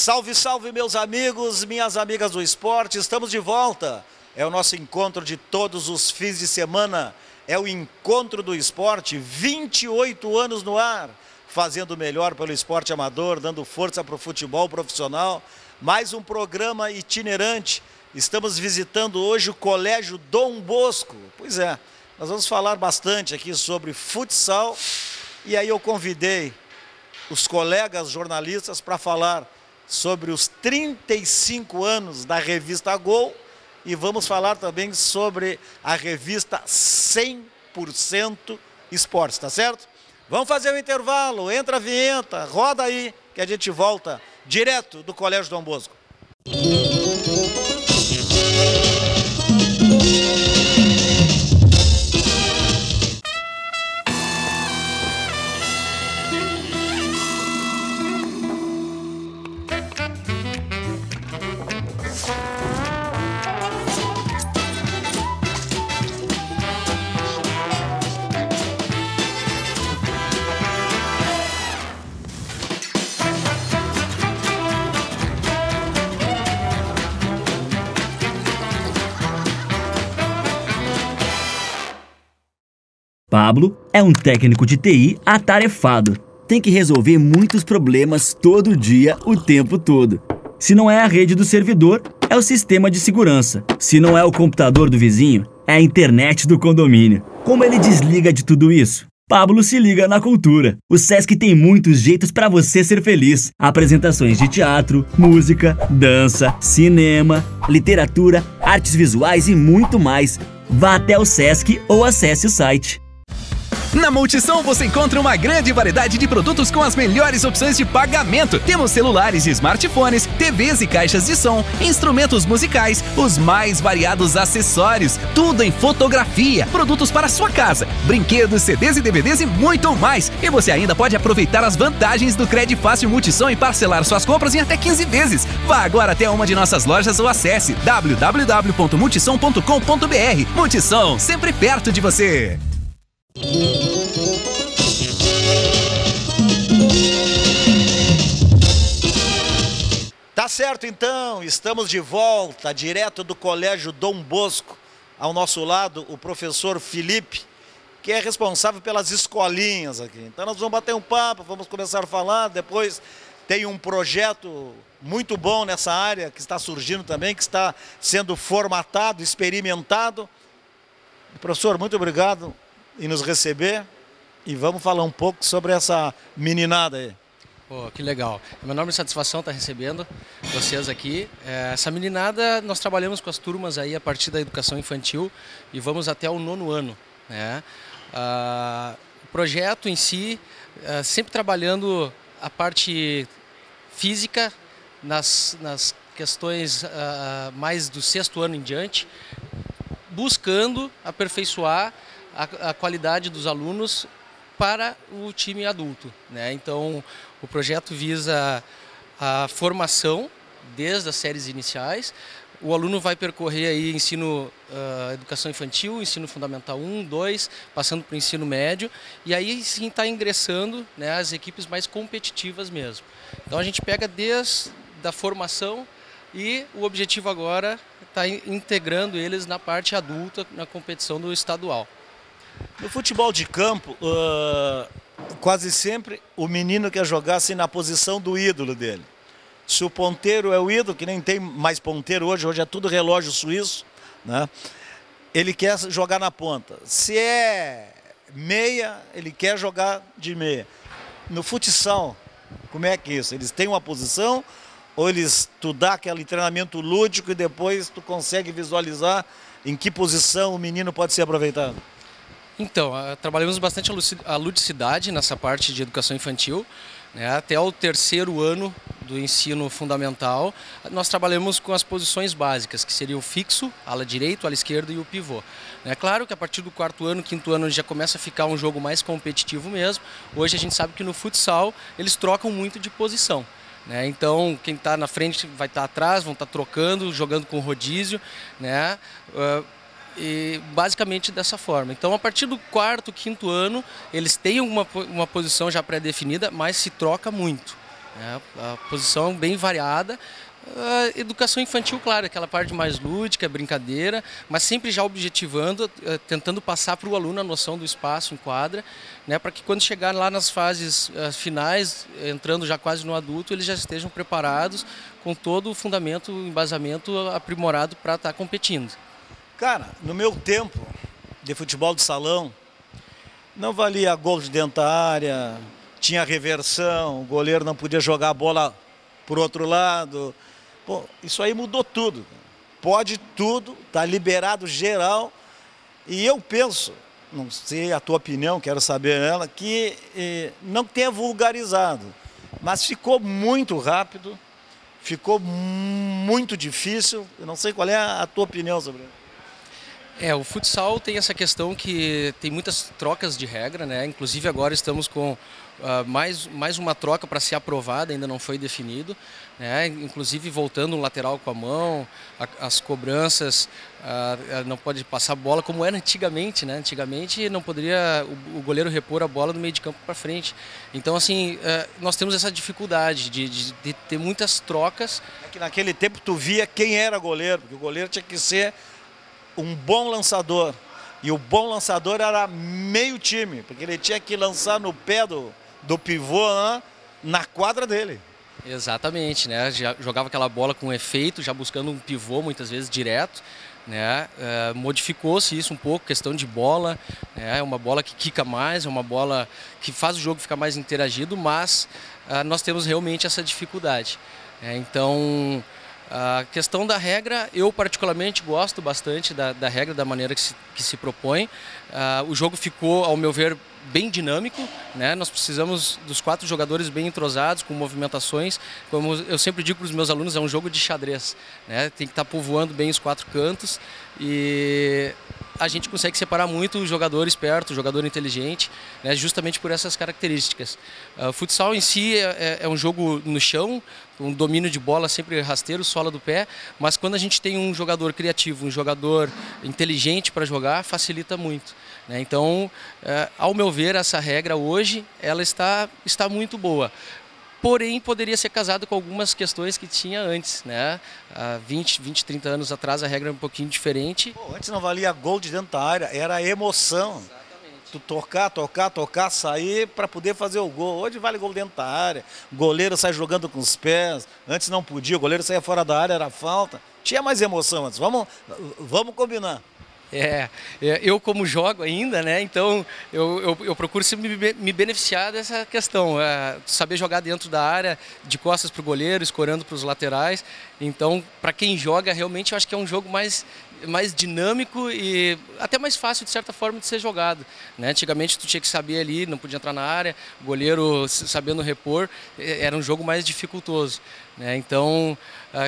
Salve, salve, meus amigos, minhas amigas do esporte, estamos de volta. É o nosso encontro de todos os fins de semana, é o Encontro do Esporte, 28 anos no ar, fazendo o melhor pelo esporte amador, dando força para o futebol profissional. Mais um programa itinerante, estamos visitando hoje o Colégio Dom Bosco. Pois é, nós vamos falar bastante aqui sobre futsal e aí eu convidei os colegas jornalistas para falar sobre os 35 anos da revista Gol e vamos falar também sobre a revista 100% Esportes, tá certo? Vamos fazer o intervalo, entra a vinheta, roda aí que a gente volta direto do Colégio Dom Bosco. Pablo é um técnico de TI atarefado. Tem que resolver muitos problemas todo dia, o tempo todo. Se não é a rede do servidor, é o sistema de segurança. Se não é o computador do vizinho, é a internet do condomínio. Como ele desliga de tudo isso? Pablo se liga na cultura. O Sesc tem muitos jeitos para você ser feliz. Apresentações de teatro, música, dança, cinema, literatura, artes visuais e muito mais. Vá até o Sesc ou acesse o site. Na Multissom você encontra uma grande variedade de produtos com as melhores opções de pagamento. Temos celulares e smartphones, TVs e caixas de som, instrumentos musicais, os mais variados acessórios, tudo em fotografia, produtos para a sua casa, brinquedos, CDs e DVDs e muito mais. E você ainda pode aproveitar as vantagens do Crédito Fácil Multissom e parcelar suas compras em até 15 vezes. Vá agora até uma de nossas lojas ou acesse www.multissom.com.br. Multissom, sempre perto de você. Tá certo então, estamos de volta, direto do Colégio Dom Bosco. Ao nosso lado, o professor Felipe, que é responsável pelas escolinhas aqui. Então nós vamos bater um papo, vamos começar a falar, depois tem um projeto muito bom nessa área que está surgindo também, que está sendo formatado, experimentado. Professor, muito obrigado em nos receber e vamos falar um pouco sobre essa meninada aí. Pô, que legal. É uma enorme satisfação estar recebendo vocês aqui. Essa meninada, nós trabalhamos com as turmas aí a partir da educação infantil e vamos até o 9º ano, né? O projeto em si, sempre trabalhando a parte física nas questões mais do 6º ano em diante, buscando aperfeiçoar a qualidade dos alunos para o time adulto, né? Então, o projeto visa a formação desde as séries iniciais. O aluno vai percorrer aí educação infantil, ensino fundamental 1, 2, passando para o ensino médio, e aí sim está ingressando, né, as equipes mais competitivas mesmo. Então, a gente pega desde a formação e o objetivo agora está integrando eles na parte adulta, na competição do estadual. No futebol de campo, quase sempre o menino quer jogar assim na posição do ídolo dele. Se o ponteiro é o ídolo, que nem tem mais ponteiro hoje é tudo relógio suíço, né? Ele quer jogar na ponta. Se é meia, ele quer jogar de meia. No futsal, como é que é isso? Eles têm uma posição ou tu dá aquele treinamento lúdico e depois tu consegue visualizar em que posição o menino pode ser aproveitado? Então, trabalhamos bastante a ludicidade nessa parte de educação infantil, né? Até o 3º ano do ensino fundamental, nós trabalhamos com as posições básicas, que seria o fixo, ala direito, ala esquerda e o pivô. É claro que a partir do 4º ano, 5º ano já começa a ficar um jogo mais competitivo mesmo. Hoje a gente sabe que no futsal eles trocam muito de posição, né? Então, quem está na frente vai estar atrás, vão estar trocando, jogando com rodízio, né? E basicamente dessa forma. Então, a partir do 4º, 5º ano, eles têm uma posição já pré-definida, mas se troca muito. né? A posição bem variada. A educação infantil, claro, aquela parte mais lúdica, brincadeira, mas sempre já objetivando, tentando passar para o aluno a noção do espaço em quadra, né, para que quando chegar lá nas fases finais, entrando já quase no adulto, eles já estejam preparados com todo o fundamento, o embasamento aprimorado para estar competindo. Cara, no meu tempo de futebol de salão, não valia gol de dentro da área, tinha reversão, o goleiro não podia jogar a bola por outro lado. Pô, isso aí mudou tudo. Pode tudo, está liberado geral. E eu penso, não sei a tua opinião, quero saber ela, que não tenha vulgarizado, mas ficou muito rápido, ficou muito difícil. Eu não sei qual é a tua opinião sobre isso. O futsal tem essa questão que tem muitas trocas de regra, né? Inclusive agora estamos com mais uma troca para ser aprovada, ainda não foi definido, né? Inclusive voltando um lateral com a mão, as cobranças, não pode passar bola como era antigamente, né? Antigamente não poderia o goleiro repor a bola do meio de campo para frente. Então assim, nós temos essa dificuldade de ter muitas trocas. É que naquele tempo tu via quem era goleiro, porque o goleiro tinha que ser um bom lançador, e o bom lançador era meio time, porque ele tinha que lançar no pé do pivô, né, na quadra dele. Exatamente, né? Já jogava aquela bola com efeito, já buscando um pivô muitas vezes direto, né? Modificou-se isso um pouco, questão de bola, né? É uma bola que quica mais, é uma bola que faz o jogo ficar mais interagido, mas nós temos realmente essa dificuldade. Então, a questão da regra, eu particularmente gosto bastante da regra, da maneira que se propõe. O jogo ficou, ao meu ver, bem dinâmico, né? Nós precisamos dos 4 jogadores bem entrosados, com movimentações. Como eu sempre digo para os meus alunos, é um jogo de xadrez, né? Tem que estar povoando bem os 4 cantos e a gente consegue separar muito o jogador esperto, o jogador inteligente, né? Justamente por essas características. O futsal em si é um jogo no chão, um domínio de bola sempre rasteiro, sola do pé, mas quando a gente tem um jogador criativo, um jogador inteligente para jogar, facilita muito, né? Então, ao meu ver, essa regra hoje ela está muito boa. Porém, poderia ser casado com algumas questões que tinha antes, né? Há 20, 30 anos atrás a regra era um pouquinho diferente. Pô, antes não valia gol de dentro da área, era emoção. Exatamente. Tu tocar, sair para poder fazer o gol. Hoje vale gol dentro da área, o goleiro sai jogando com os pés, antes não podia, o goleiro saía fora da área, era falta. Tinha mais emoção antes, vamos combinar. Eu como jogo ainda, né? Então eu procuro sempre me beneficiar dessa questão, saber jogar dentro da área, de costas para o goleiro, escorando para os laterais. Então, para quem joga, realmente eu acho que é um jogo mais dinâmico e até mais fácil, de certa forma, de ser jogado, né? Antigamente tu tinha que saber ali, não podia entrar na área, o goleiro sabendo repor, era um jogo mais dificultoso, né? Então,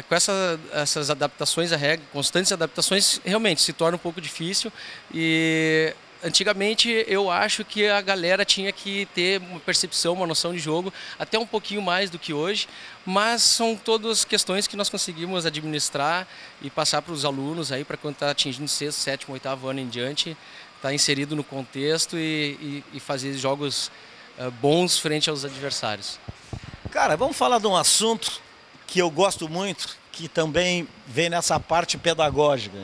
com essas adaptações à regra, constantes adaptações, realmente se torna um pouco difícil. E antigamente eu acho que a galera tinha que ter uma percepção, uma noção de jogo até um pouquinho mais do que hoje, mas são todas questões que nós conseguimos administrar e passar para os alunos aí, para quando está atingindo 6º, 7º, 8º ano em diante, estar inserido no contexto e fazer jogos bons frente aos adversários. Cara, vamos falar de um assunto que eu gosto muito, que também vem nessa parte pedagógica.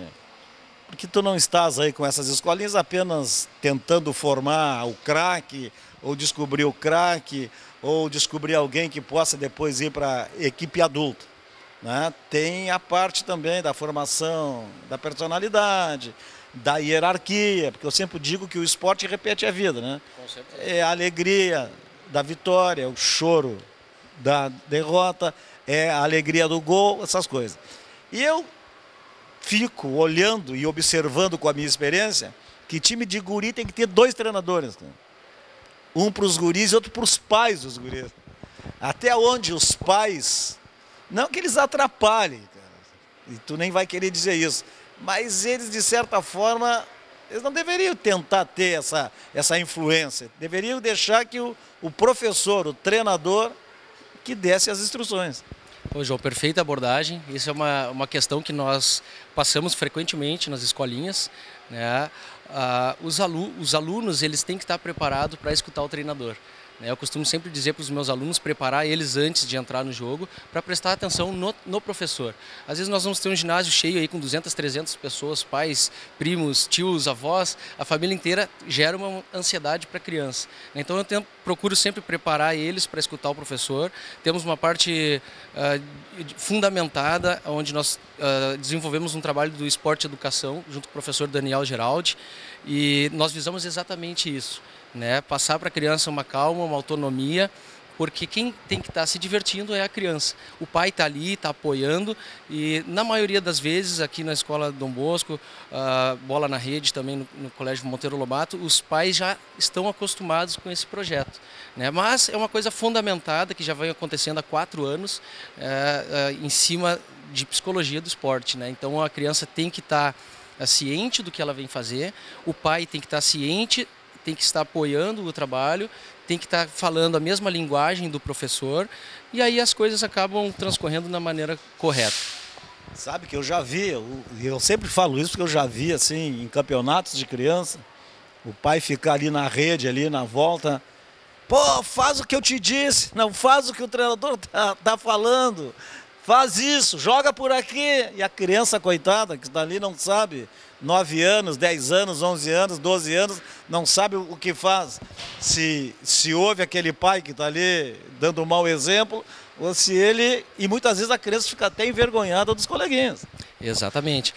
Porque tu não estás aí com essas escolinhas apenas tentando formar o craque, ou descobrir o craque, ou descobrir alguém que possa depois ir para a equipe adulta, né? Tem a parte também da formação, da personalidade, da hierarquia, porque eu sempre digo que o esporte repete a vida, né? É a alegria da vitória, o choro da derrota, é a alegria do gol, essas coisas. E eu fico olhando e observando com a minha experiência que time de guri tem que ter 2 treinadores, cara. Um para os guris e outro para os pais dos guris. Até onde os pais, não que eles atrapalhem, cara, e tu nem vai querer dizer isso, mas eles, de certa forma, eles não deveriam tentar ter essa influência. Deveriam deixar que o professor, o treinador, que desse as instruções. Ô, João, perfeita abordagem. Isso é uma questão que nós passamos frequentemente nas escolinhas, né? Os alunos eles têm que estar preparados para escutar o treinador, né? Eu costumo sempre dizer para os meus alunos, preparar eles antes de entrar no jogo, para prestar atenção no professor. Às vezes nós vamos ter um ginásio cheio aí com 200, 300 pessoas, pais, primos, tios, avós, a família inteira, gera uma ansiedade para a criança. Então eu procuro sempre preparar eles para escutar o professor. Temos uma parte fundamentada, onde nós desenvolvemos um trabalho do esporte e educação, junto com o professor Daniel Geraldi, e nós visamos exatamente isso, né? Passar para a criança uma calma, uma autonomia, porque quem tem que estar se divertindo é a criança. O pai está ali, está apoiando, e na maioria das vezes aqui na escola Dom Bosco, bola na rede também no Colégio Monteiro Lobato, os pais já estão acostumados com esse projeto, né? Mas é uma coisa fundamentada que já vem acontecendo há 4 anos em cima de psicologia do esporte, né? Então a criança tem que estar ciente do que ela vem fazer, o pai tem que estar ciente, tem que estar apoiando o trabalho, tem que estar falando a mesma linguagem do professor, e aí as coisas acabam transcorrendo da maneira correta. Sabe que eu já vi, eu sempre falo isso porque eu já vi assim em campeonatos de criança, o pai ficar ali na rede, ali na volta, pô, faz o que eu te disse, não faz o que o treinador tá falando, faz isso, joga por aqui. E a criança, coitada, que está ali não sabe, 9 anos, 10 anos, 11 anos, 12 anos, não sabe o que faz. Se ouve aquele pai que está ali dando um mau exemplo, ou se ele... E muitas vezes a criança fica até envergonhada dos coleguinhas. Exatamente.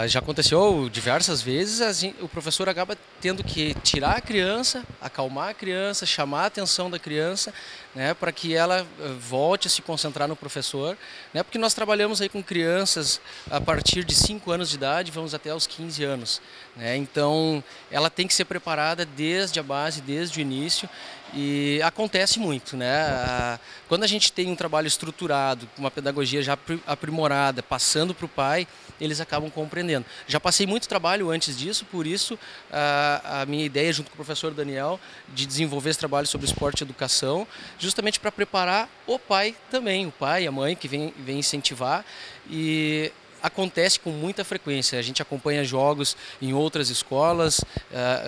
Já aconteceu diversas vezes, o professor acaba tendo que tirar a criança, acalmar a criança, chamar a atenção da criança, né, para que ela volte a se concentrar no professor, né, porque nós trabalhamos aí com crianças a partir de 5 anos de idade, vamos até os 15 anos. Né, então, ela tem que ser preparada desde a base, desde o início, e acontece muito, né? Quando a gente tem um trabalho estruturado, uma pedagogia já aprimorada, passando para o pai, eles acabam compreendendo. Já passei muito trabalho antes disso, por isso a minha ideia, junto com o professor Daniel, de desenvolver esse trabalho sobre esporte e educação, justamente para preparar o pai também, o pai e a mãe que vem incentivar, e acontece com muita frequência. A gente acompanha jogos em outras escolas,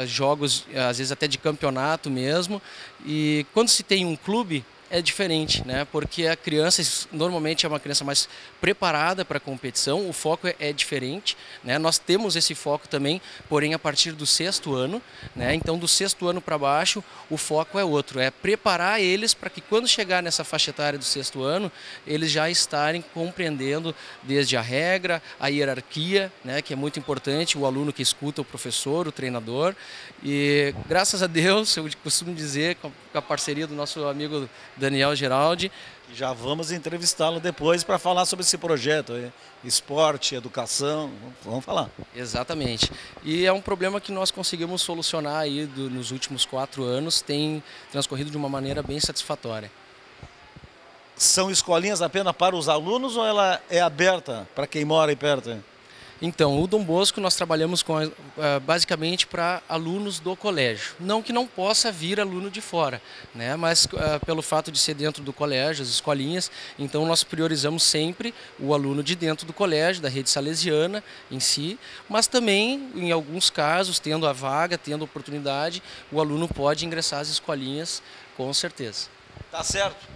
jogos às vezes até de campeonato mesmo, e quando se tem um clube é diferente, né? Porque a criança normalmente é uma criança mais preparada para a competição, o foco é diferente, né? Nós temos esse foco também, porém a partir do 6º ano, né? Então do 6º ano para baixo o foco é outro, é preparar eles para que quando chegar nessa faixa etária do 6º ano, eles já estarem compreendendo desde a regra, a hierarquia, né? Que é muito importante, o aluno que escuta o professor, o treinador, e graças a Deus, eu costumo dizer, com a parceria do nosso amigo Daniel Geraldi. Já vamos entrevistá-lo depois para falar sobre esse projeto aí. Esporte, educação, vamos falar. Exatamente. E é um problema que nós conseguimos solucionar aí nos últimos 4 anos, tem transcorrido de uma maneira bem satisfatória. São escolinhas apenas para os alunos ou ela é aberta para quem mora aí perto? Então, o Dom Bosco nós trabalhamos basicamente para alunos do colégio. Não que não possa vir aluno de fora, né? Mas pelo fato de ser dentro do colégio, as escolinhas, então nós priorizamos sempre o aluno de dentro do colégio, da rede salesiana em si, mas também, em alguns casos, tendo a vaga, tendo a oportunidade, o aluno pode ingressar às escolinhas, com certeza. Tá certo.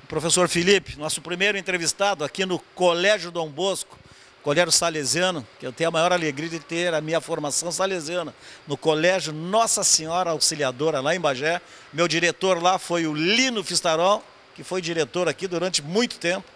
Professor Felipe, nosso primeiro entrevistado aqui no Colégio Dom Bosco, Colégio Salesiano, que eu tenho a maior alegria de ter a minha formação salesiana, no Colégio Nossa Senhora Auxiliadora, lá em Bagé. Meu diretor lá foi o Lino Fistarol, que foi diretor aqui durante muito tempo.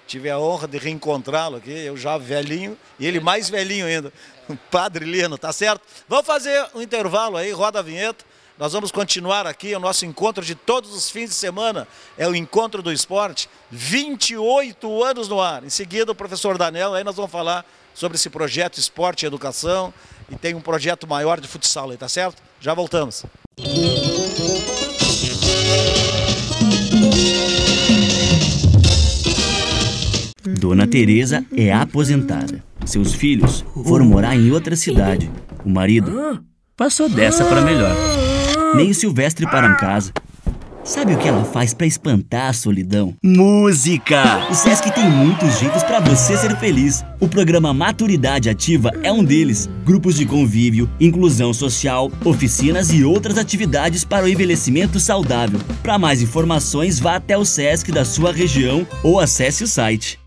Tive a honra de reencontrá-lo aqui, eu já velhinho, e ele mais velhinho ainda, o Padre Lino, tá certo? Vamos fazer um intervalo aí, roda a vinheta. Nós vamos continuar aqui o nosso encontro de todos os fins de semana, é o Encontro do Esporte, 28 anos no ar. Em seguida o professor Daniel, aí nós vamos falar sobre esse projeto Esporte e Educação, e tem um projeto maior de futsal aí, tá certo? Já voltamos. Dona Teresa é aposentada. Seus filhos foram morar em outra cidade. O marido passou dessa para melhor. Nem o Silvestre para em casa. Sabe o que ela faz para espantar a solidão? Música! O Sesc tem muitos jeitos para você ser feliz. O programa Maturidade Ativa é um deles. Grupos de convívio, inclusão social, oficinas e outras atividades para o envelhecimento saudável. Para mais informações, vá até o Sesc da sua região ou acesse o site.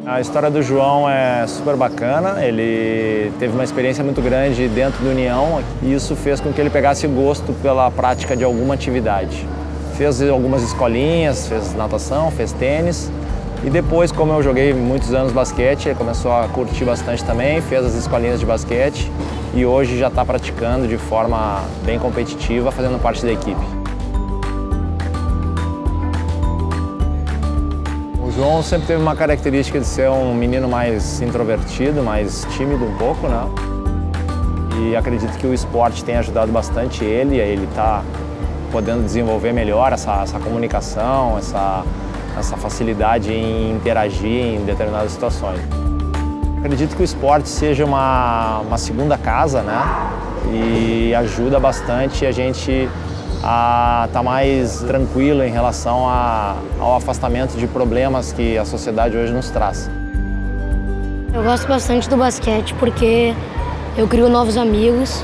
A história do João é super bacana, ele teve uma experiência muito grande dentro do União e isso fez com que ele pegasse gosto pela prática de alguma atividade. Fez algumas escolinhas, fez natação, fez tênis e depois, como eu joguei muitos anos basquete, ele começou a curtir bastante também, fez as escolinhas de basquete e hoje já está praticando de forma bem competitiva, fazendo parte da equipe. O João sempre teve uma característica de ser um menino mais introvertido, mais tímido um pouco, né? E acredito que o esporte tem ajudado bastante ele, a ele está podendo desenvolver melhor essa comunicação, essa facilidade em interagir em determinadas situações. Acredito que o esporte seja uma segunda casa, né? E ajuda bastante a gente a estar mais tranquilo em relação ao afastamento de problemas que a sociedade hoje nos traz. Eu gosto bastante do basquete porque eu crio novos amigos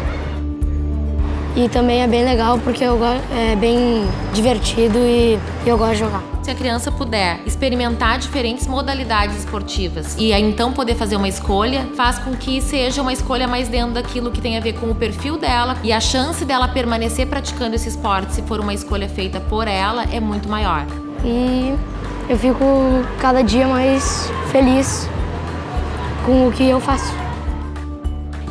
e também é bem legal porque é bem divertido e eu gosto de jogar. Se a criança puder experimentar diferentes modalidades esportivas e aí então poder fazer uma escolha, faz com que seja uma escolha mais dentro daquilo que tem a ver com o perfil dela e a chance dela permanecer praticando esse esporte, se for uma escolha feita por ela, é muito maior. E eu fico cada dia mais feliz com o que eu faço.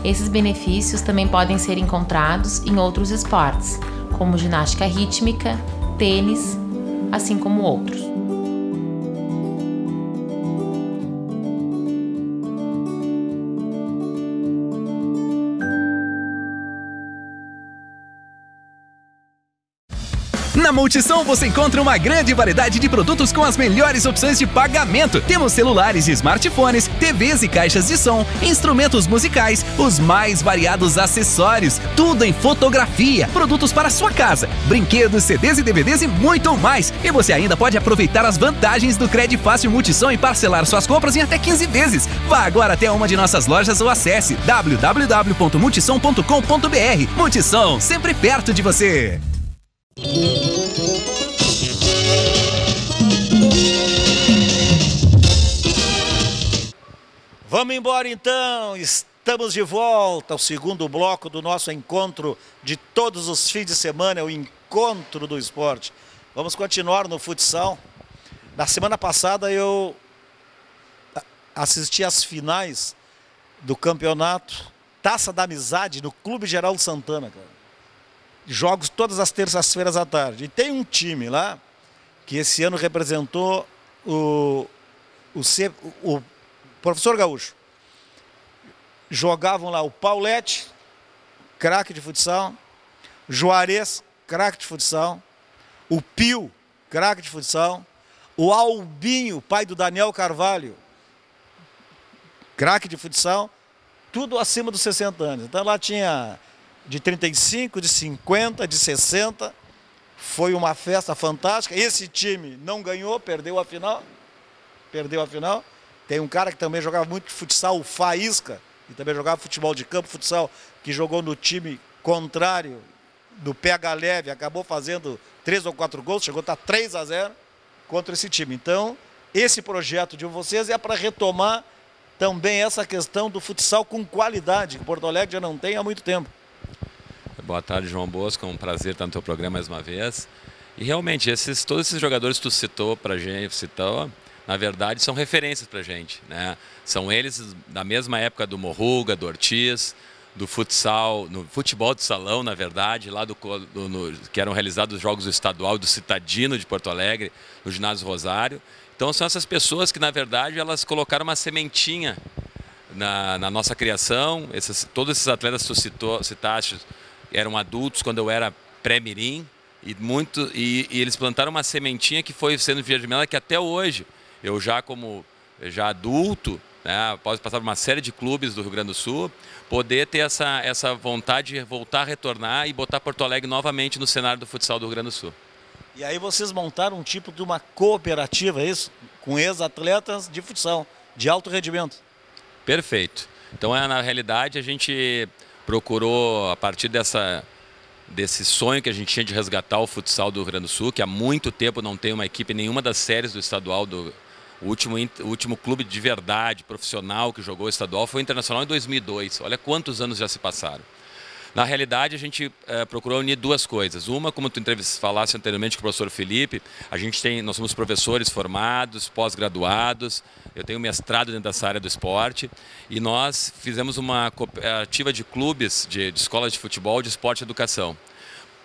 Esses benefícios também podem ser encontrados em outros esportes, como ginástica rítmica, tênis, assim como outros. Na Multissom você encontra uma grande variedade de produtos com as melhores opções de pagamento. Temos celulares e smartphones, TVs e caixas de som, instrumentos musicais, os mais variados acessórios, tudo em fotografia, produtos para sua casa, brinquedos, CDs e DVDs e muito mais. E você ainda pode aproveitar as vantagens do Crédito Fácil Multissom e parcelar suas compras em até 15 vezes. Vá agora até uma de nossas lojas ou acesse www.multissom.com.br. Multissom, sempre perto de você. Vamos embora então, estamos de volta ao segundo bloco do nosso encontro de todos os fins de semana, é o encontro do esporte. Vamos continuar no futsal. Na semana passada eu assisti às finais do campeonato Taça da Amizade no Clube Geraldo Santana, cara. Jogos todas as terças-feiras à tarde. E tem um time lá que esse ano representou o Professor Gaúcho. Jogavam lá o Paulete, craque de futsal, Juarez, craque de futsal, o Pio, craque de futsal, o Albinho, pai do Daniel Carvalho, craque de futsal, tudo acima dos 60 anos. Então lá tinha de 35, de 50, de 60, foi uma festa fantástica. Esse time não ganhou, perdeu a final. Tem um cara que também jogava muito futsal, o Faísca, que também jogava futebol de campo, futsal, que jogou no time contrário, do PH Leve, acabou fazendo 3 ou 4 gols, chegou a estar 3-0 contra esse time. Então, esse projeto de vocês é para retomar também essa questão do futsal com qualidade, que Porto Alegre já não tem há muito tempo. Boa tarde, João Bosco, é um prazer estar no teu programa mais uma vez. E realmente, todos esses jogadores que tu citou pra gente, na verdade, são referências pra gente, né? São eles da mesma época do Morruga, do Ortiz, do futsal, no futebol de salão, na verdade, lá que eram realizados os Jogos Estadual do Citadino de Porto Alegre, no Ginásio Rosário. Então são essas pessoas que, na verdade, elas colocaram uma sementinha na nossa criação. Todos esses atletas que tu citaste eram adultos quando eu era pré-mirim, e eles plantaram uma sementinha que foi sendo germinada, que até hoje, eu já adulto, né, após passar por uma série de clubes do Rio Grande do Sul, poder ter essa vontade de voltar a retornar e botar Porto Alegre novamente no cenário do futsal do Rio Grande do Sul. E aí vocês montaram um tipo de uma cooperativa, é isso? Com ex-atletas de futsal, de alto rendimento. Perfeito. Então, na realidade, a gente procurou, a partir desse sonho que a gente tinha de resgatar o futsal do Rio Grande do Sul, que há muito tempo não tem uma equipe em nenhuma das séries do estadual. O último clube de verdade, profissional, que jogou o estadual foi o Internacional em 2002. Olha quantos anos já se passaram. Na realidade, a gente procurou unir duas coisas. Uma, como tu falasse anteriormente com o professor Felipe, nós somos professores formados, pós-graduados, eu tenho mestrado dentro dessa área do esporte, e nós fizemos uma cooperativa de clubes, de escolas de futebol, de esporte e educação.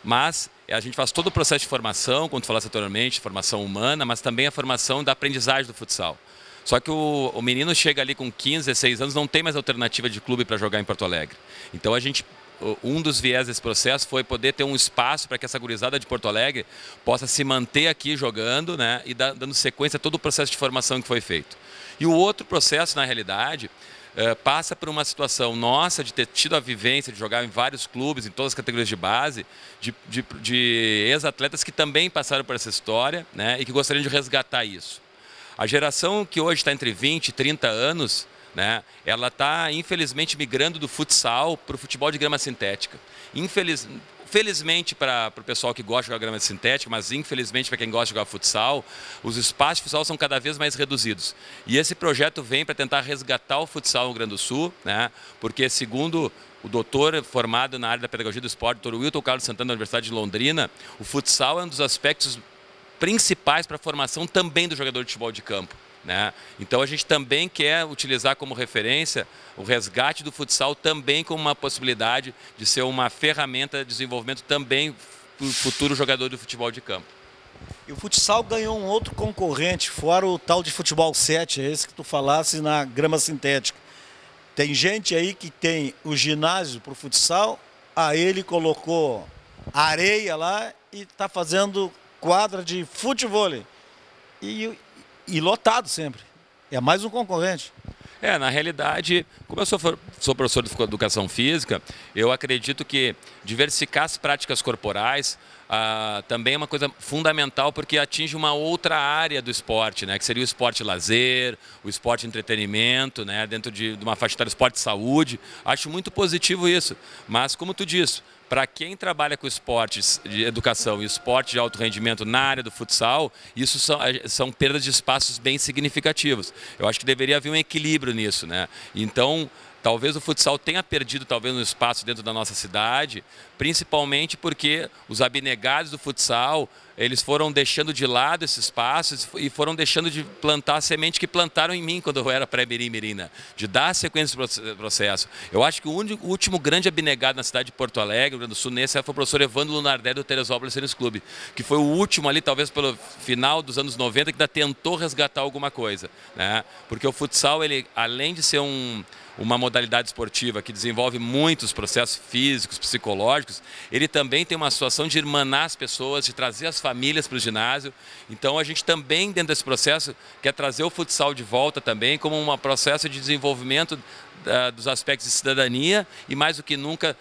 Mas a gente faz todo o processo de formação, como tu falaste anteriormente, formação humana, mas também a formação da aprendizagem do futsal. Só que o menino chega ali com 15, 16 anos, não tem mais alternativa de clube para jogar em Porto Alegre. Então um dos viés desse processo foi poder ter um espaço para que essa gurizada de Porto Alegre possa se manter aqui jogando, né, e dando sequência a todo o processo de formação que foi feito. E o outro processo, na realidade, passa por uma situação nossa de ter tido a vivência de jogar em vários clubes, em todas as categorias de base, de ex-atletas que também passaram por essa história, né, e que gostariam de resgatar isso. A geração que hoje está entre 20 e 30 anos, né, ela está, infelizmente, migrando do futsal para o futebol de grama sintética. Felizmente para o pessoal que gosta de jogar grama sintética, mas infelizmente para quem gosta de jogar futsal, os espaços de futsal são cada vez mais reduzidos. E esse projeto vem para tentar resgatar o futsal no Rio Grande do Sul, né, porque, segundo o doutor formado na área da pedagogia do esporte, doutor Wilton Carlos Santana, da Universidade de Londrina, o futsal é um dos aspectos principais para a formação também do jogador de futebol de campo, né? Então a gente também quer utilizar como referência o resgate do futsal também como uma possibilidade de ser uma ferramenta de desenvolvimento também para o futuro jogador de futebol de campo. E o futsal ganhou um outro concorrente, fora o tal de futebol 7, é esse que tu falasse na grama sintética. Tem gente aí que tem o ginásio para o futsal, aí ele colocou areia lá e está fazendo quadra de futevôlei. E lotado sempre. É mais um concorrente. Na realidade, como eu sou professor de educação física, eu acredito que diversificar as práticas corporais também é uma coisa fundamental, porque atinge uma outra área do esporte, né, que seria o esporte lazer, o esporte entretenimento, né, dentro de uma faixa etária, esporte ssaúde. Acho muito positivo isso. Mas, como tu disse, para quem trabalha com esportes de educação e esporte de alto rendimento na área do futsal, isso são perdas de espaços bem significativos. Eu acho que deveria haver um equilíbrio nisso, né? Então, talvez o futsal tenha perdido um espaço dentro da nossa cidade, principalmente porque os abnegados do futsal, eles foram deixando de lado esses espaços e foram deixando de plantar a semente que plantaram em mim quando eu era pré-mirim, né? De dar sequência ao processo. Eu acho que o último grande abnegado na cidade de Porto Alegre, Rio Grande do Sul, foi o professor Evandro Lunardé do Teresópolis Tênis Clube, que foi o último ali, talvez pelo final dos anos 90, que ainda tentou resgatar alguma coisa, né? Porque o futsal, ele, além de ser uma modalidade esportiva que desenvolve muitos processos físicos, psicológicos, ele também tem uma situação de irmanar as pessoas, de trazer as famílias para o ginásio. Então a gente também, dentro desse processo, quer trazer o futsal de volta também como um processo de desenvolvimento dos aspectos de cidadania e, mais do que nunca,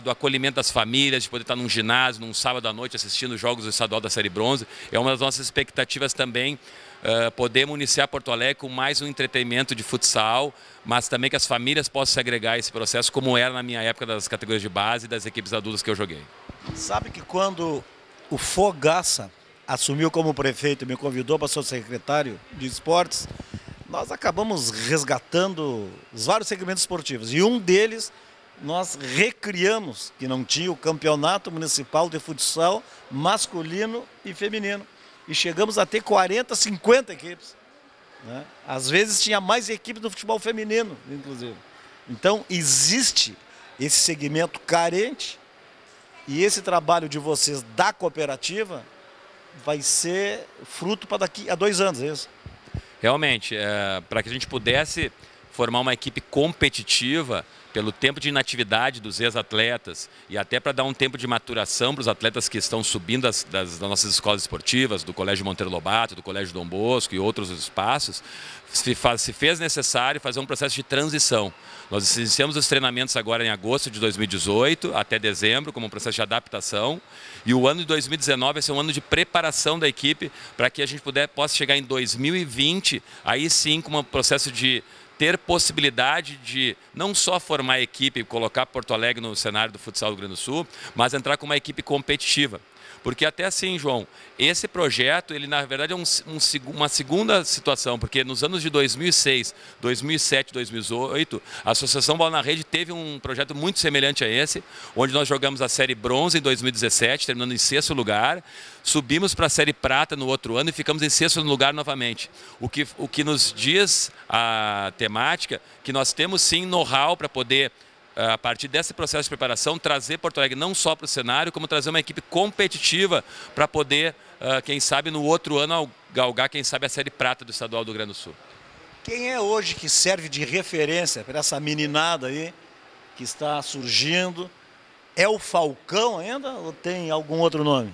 do acolhimento das famílias, de poder estar num ginásio, num sábado à noite, assistindo jogos do estadual da Série Bronze. É uma das nossas expectativas também, poder municiar Porto Alegre com mais um entretenimento de futsal, mas também que as famílias possam se agregar a esse processo, como era na minha época das categorias de base e das equipes adultas que eu joguei. Sabe que quando o Fogaça assumiu como prefeito e me convidou para ser secretário de esportes, nós acabamos resgatando os vários segmentos esportivos. E um deles nós recriamos, que não tinha o campeonato municipal de futsal masculino e feminino. E chegamos a ter 40, 50 equipes, né? Às vezes tinha mais equipes do futebol feminino, inclusive. Então, existe esse segmento carente e esse trabalho de vocês da cooperativa vai ser fruto para daqui a 2 anos, é isso? Realmente, para que a gente pudesse formar uma equipe competitiva, pelo tempo de inatividade dos ex-atletas e até para dar um tempo de maturação para os atletas que estão subindo das nossas escolas esportivas, do Colégio Monteiro Lobato, do Colégio Dom Bosco e outros espaços, se fez necessário fazer um processo de transição. Nós iniciamos os treinamentos agora em agosto de 2018 até dezembro, como um processo de adaptação, e o ano de 2019 vai ser um ano de preparação da equipe para que a gente possa chegar em 2020, aí sim com um processo de ter possibilidade de não só formar a equipe e colocar Porto Alegre no cenário do futsal do Rio Grande do Sul, mas entrar com uma equipe competitiva. Porque até assim, João, esse projeto, ele na verdade é uma segunda situação, porque nos anos de 2006, 2007, 2008, a Associação Bola na Rede teve um projeto muito semelhante a esse, onde nós jogamos a Série Bronze em 2017, terminando em 6º lugar, subimos para a Série Prata no outro ano e ficamos em 6º lugar novamente. O que nos diz a temática que nós temos sim know-how para poder, a partir desse processo de preparação, trazer Porto Alegre não só para o cenário, como trazer uma equipe competitiva para poder, quem sabe, no outro ano, galgar, quem sabe, a Série Prata do Estadual do Rio Grande do Sul. Quem é hoje que serve de referência para essa meninada aí que está surgindo? É o Falcão ainda ou tem algum outro nome?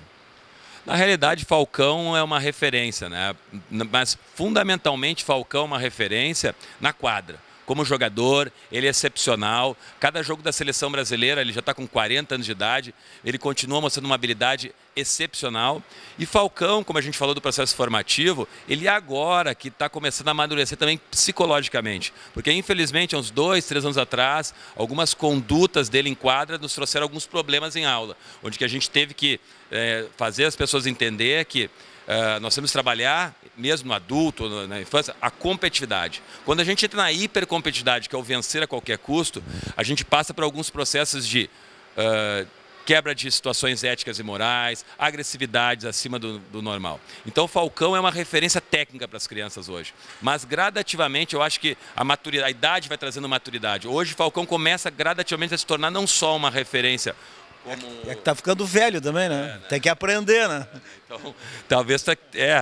Na realidade, Falcão é uma referência, né? Mas fundamentalmente Falcão é uma referência na quadra. Como jogador, ele é excepcional. Cada jogo da seleção brasileira, ele já está com 40 anos de idade, ele continua mostrando uma habilidade excepcional. E Falcão, como a gente falou do processo formativo, ele agora que está começando a amadurecer também psicologicamente. Porque, infelizmente, há uns 2, 3 anos atrás, algumas condutas dele em quadra nos trouxeram alguns problemas em aula, onde que a gente teve que fazer as pessoas entender que nós temos que trabalhar, mesmo no adulto, na infância, a competitividade. Quando a gente entra na hipercompetitividade, que é o vencer a qualquer custo, a gente passa por alguns processos de quebra de situações éticas e morais, agressividades acima do normal. Então, o Falcão é uma referência técnica para as crianças hoje. Mas, gradativamente, eu acho que a idade vai trazendo maturidade. Hoje, o Falcão começa gradativamente a se tornar não só uma referência. É que tá ficando velho também, né? Tem que aprender, né? Então, talvez...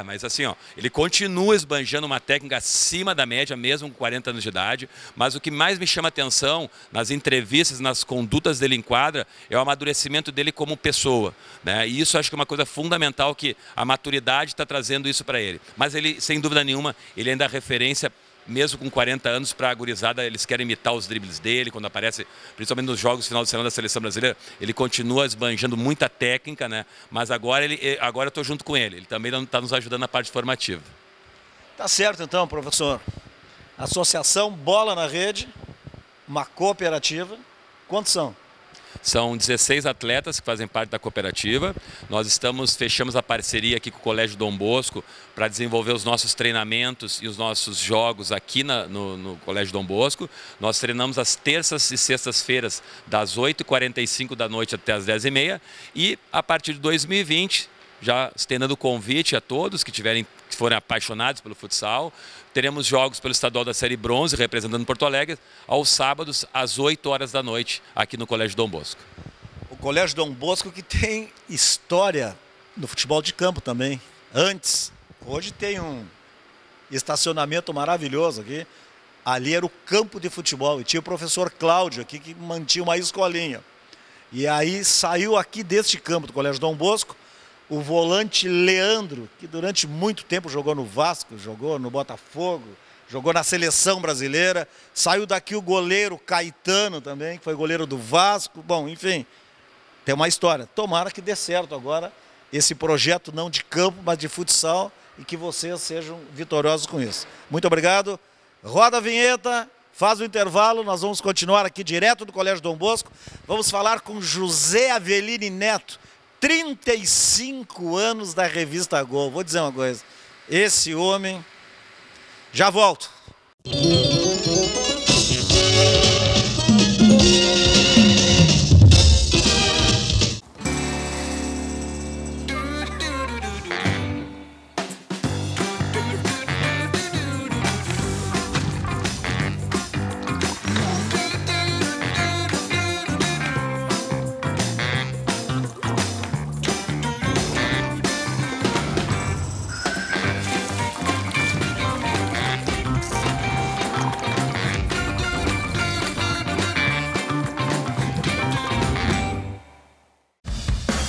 mas assim, ó, ele continua esbanjando uma técnica acima da média, mesmo com 40 anos de idade, mas o que mais me chama atenção nas entrevistas, nas condutas dele em quadra, é o amadurecimento dele como pessoa, né? E isso acho que é uma coisa fundamental, que a maturidade está trazendo isso para ele. Mas ele, sem dúvida nenhuma, ele ainda é referência, mesmo com 40 anos, para a gurizada. Eles querem imitar os dribles dele, quando aparece, principalmente nos jogos final de semana da seleção brasileira, ele continua esbanjando muita técnica, né? Mas agora eu estou junto com ele também está nos ajudando na parte formativa. Tá certo então, professor. Associação Bola na Rede, uma cooperativa, quantos são? São 16 atletas que fazem parte da cooperativa. Nós fechamos a parceria aqui com o Colégio Dom Bosco para desenvolver os nossos treinamentos e os nossos jogos aqui no Colégio Dom Bosco. Nós treinamos às terças e sextas-feiras, das 8h45 da noite até as 10h30. E a partir de 2020, já estendendo o convite a todos que forem apaixonados pelo futsal, teremos jogos pelo estadual da Série Bronze, representando Porto Alegre, aos sábados, às 8h da noite, aqui no Colégio Dom Bosco. O Colégio Dom Bosco que tem história no futebol de campo também. Hoje tem um estacionamento maravilhoso aqui. Ali era o campo de futebol e tinha o professor Cláudio aqui que mantinha uma escolinha. E aí saiu aqui deste campo do Colégio Dom Bosco o volante Leandro, que durante muito tempo jogou no Vasco, jogou no Botafogo, jogou na seleção brasileira. Saiu daqui o goleiro Caetano também, que foi goleiro do Vasco. Bom, enfim, tem uma história. Tomara que dê certo agora esse projeto não de campo, mas de futsal, e que vocês sejam vitoriosos com isso. Muito obrigado. Roda a vinheta, faz o intervalo, nós vamos continuar aqui direto do Colégio Dom Bosco. Vamos falar com José Avelini Neto, 35 anos da revista Gol. Vou dizer uma coisa, esse homem... Já volto.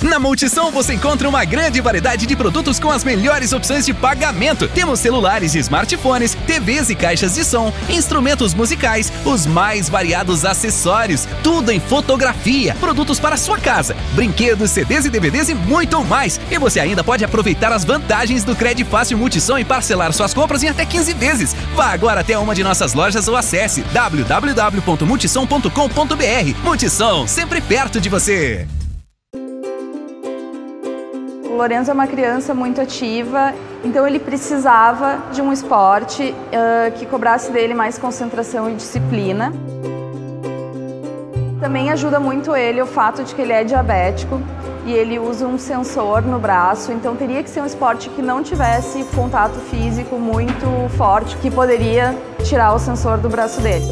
Na Multissom você encontra uma grande variedade de produtos com as melhores opções de pagamento. Temos celulares e smartphones, TVs e caixas de som, instrumentos musicais, os mais variados acessórios, tudo em fotografia, produtos para sua casa, brinquedos, CDs e DVDs e muito mais. E você ainda pode aproveitar as vantagens do Crédito Fácil Multissom e parcelar suas compras em até 15 vezes. Vá agora até uma de nossas lojas ou acesse www.multissom.com.br. Multissom, sempre perto de você. O Lorenzo é uma criança muito ativa, então ele precisava de um esporte que cobrasse dele mais concentração e disciplina. Também ajuda muito ele o fato de que ele é diabético e ele usa um sensor no braço, então teria que ser um esporte que não tivesse contato físico muito forte, que poderia tirar o sensor do braço dele.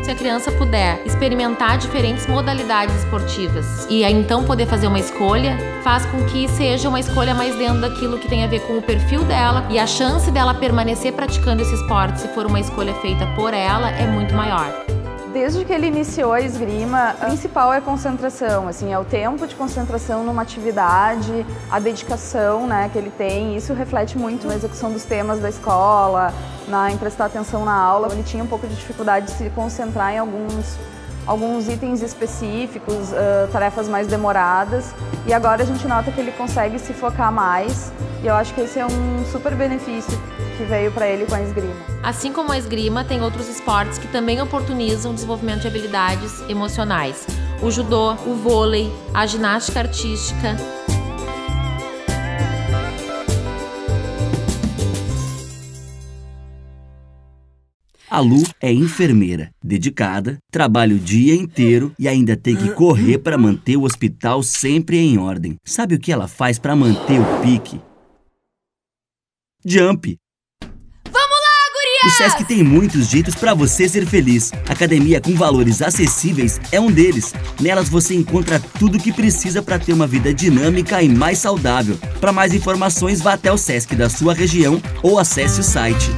Se a criança puder experimentar diferentes modalidades esportivas e aí então poder fazer uma escolha, faz com que seja uma escolha mais dentro daquilo que tem a ver com o perfil dela, e a chance dela permanecer praticando esse esporte, se for uma escolha feita por ela, é muito maior. Desde que ele iniciou a esgrima, o principal é a concentração, assim, é o tempo de concentração numa atividade, a dedicação, né, que ele tem. Isso reflete muito na execução dos temas da escola, em prestar atenção na aula. Ele tinha um pouco de dificuldade de se concentrar em alguns itens específicos, tarefas mais demoradas, e agora a gente nota que ele consegue se focar mais, e eu acho que esse é um super benefício que veio para ele com a esgrima. Assim como a esgrima, tem outros esportes que também oportunizam o desenvolvimento de habilidades emocionais. O judô, o vôlei, a ginástica artística. A Lu é enfermeira, dedicada, trabalha o dia inteiro e ainda tem que correr para manter o hospital sempre em ordem. Sabe o que ela faz para manter o pique? Jump! O Sesc tem muitos jeitos para você ser feliz. Academia com valores acessíveis é um deles. Nelas você encontra tudo o que precisa para ter uma vida dinâmica e mais saudável. Para mais informações, vá até o Sesc da sua região ou acesse o site.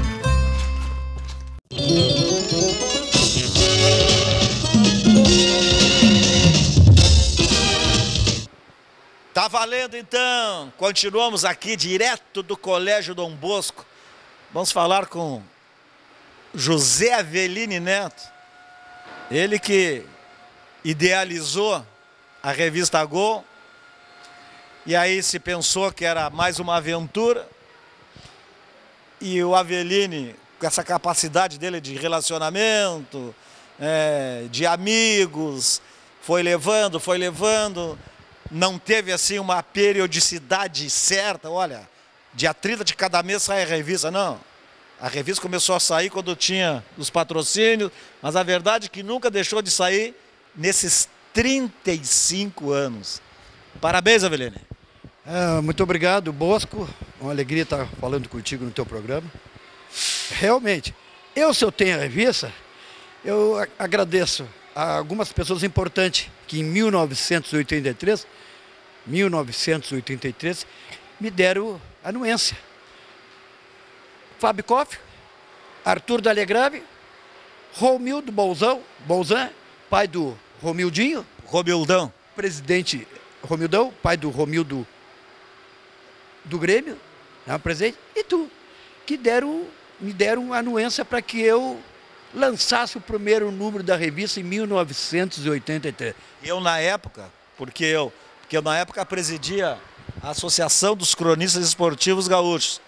Tá valendo então. Continuamos aqui direto do Colégio Dom Bosco. Vamos falar com José Avelini Neto, ele que idealizou a revista Gol, e aí se pensou que era mais uma aventura, e o Avelini, com essa capacidade dele de relacionamento, de amigos, foi levando, não teve assim uma periodicidade certa, olha, dia 30 de cada mês sai a revista, não. A revista começou a sair quando tinha os patrocínios, mas a verdade é que nunca deixou de sair nesses 35 anos. Parabéns, Avelini. Muito obrigado, Bosco. Uma alegria estar falando contigo no teu programa. Realmente, se eu tenho a revista, eu agradeço a algumas pessoas importantes que em 1983 me deram anuência. Fábio Koff, Arthur D'Alegrave, Romildo Bolzan, pai do Romildinho. Romildão. Presidente Romildão, pai do Romildo do Grêmio, presidente. E tu, que me deram anuência para que eu lançasse o primeiro número da revista em 1983. Eu na época, porque eu na época presidia a Associação dos Cronistas Esportivos Gaúchos.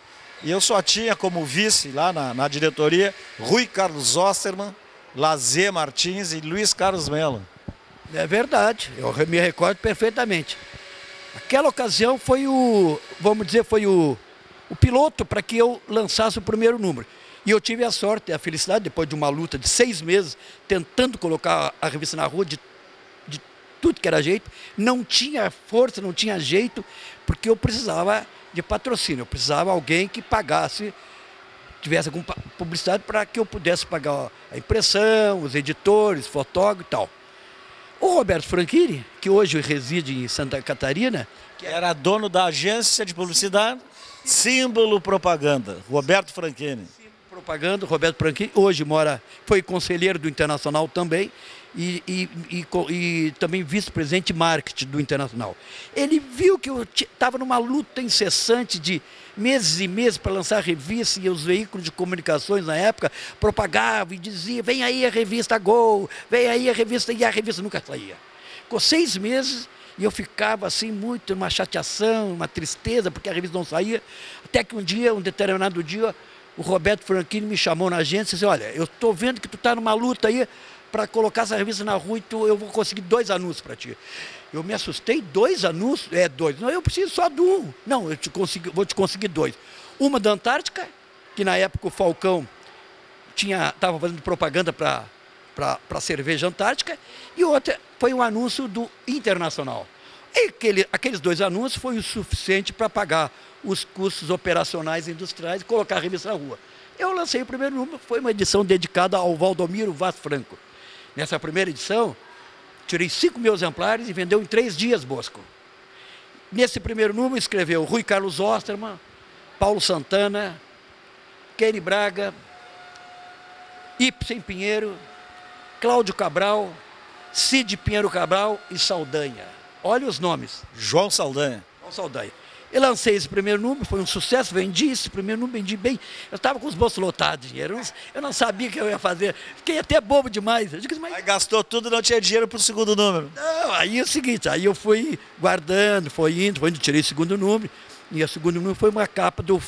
E eu só tinha como vice lá na diretoria Rui Carlos Osterman, Lazê Martins e Luiz Carlos Melo. É verdade, eu me recordo perfeitamente. Aquela ocasião foi o piloto para que eu lançasse o primeiro número. E eu tive a sorte e a felicidade, depois de uma luta de 6 meses, tentando colocar a revista na rua de tudo que era jeito, não tinha força, não tinha jeito, porque eu precisava de patrocínio, eu precisava de alguém que pagasse, tivesse alguma publicidade para que eu pudesse pagar a impressão, os editores, fotógrafo e tal. O Roberto Franchini, que hoje reside em Santa Catarina, que era dono da agência de publicidade, Símbolo Propaganda, Roberto Franchini. Propaganda, Roberto Franchini, hoje foi conselheiro do Internacional também e também vice-presidente de marketing do Internacional. Ele viu que eu estava numa luta incessante de meses e meses para lançar a revista, e os veículos de comunicações na época propagavam e diziam: vem aí a revista Gol, vem aí a revista, e a revista nunca saía. Ficou 6 meses e eu ficava assim muito numa chateação, uma tristeza, porque a revista não saía, até que um determinado dia, o Roberto Franchini me chamou na agência e disse: olha, eu estou vendo que tu está numa luta aí para colocar essa revista na rua e eu vou conseguir 2 anúncios para ti. Eu me assustei, 2 anúncios? 2. Não, eu preciso só de 1. Não, vou te conseguir 2. Uma da Antártica, que na época o Falcão estava fazendo propaganda para a cerveja Antártica, e outra foi um anúncio do Internacional. E aqueles 2 anúncios foi o suficiente para pagar os custos operacionais e industriais e colocar a revista na rua. Eu lancei o primeiro número, foi uma edição dedicada ao Valdomiro Vaz Franco. Nessa primeira edição, tirei 5.000 exemplares e vendeu em 3 dias, Bosco. Nesse primeiro número escreveu Rui Carlos Osterman, Paulo Santana, Kenny Braga, Ibsen Pinheiro, Cláudio Cabral, Cid Pinheiro Cabral e Saldanha. Olha os nomes. João Saldanha. João Saldanha. Eu lancei esse primeiro número, foi um sucesso, vendi esse primeiro número, vendi bem. Eu estava com os bolsos lotados de dinheiro, eu não sabia o que eu ia fazer. Fiquei até bobo demais. Eu digo, mas... Aí gastou tudo e não tinha dinheiro para o segundo número. Não, aí é o seguinte, aí eu fui guardando, foi indo, tirei o segundo número. E o segundo número foi uma capa do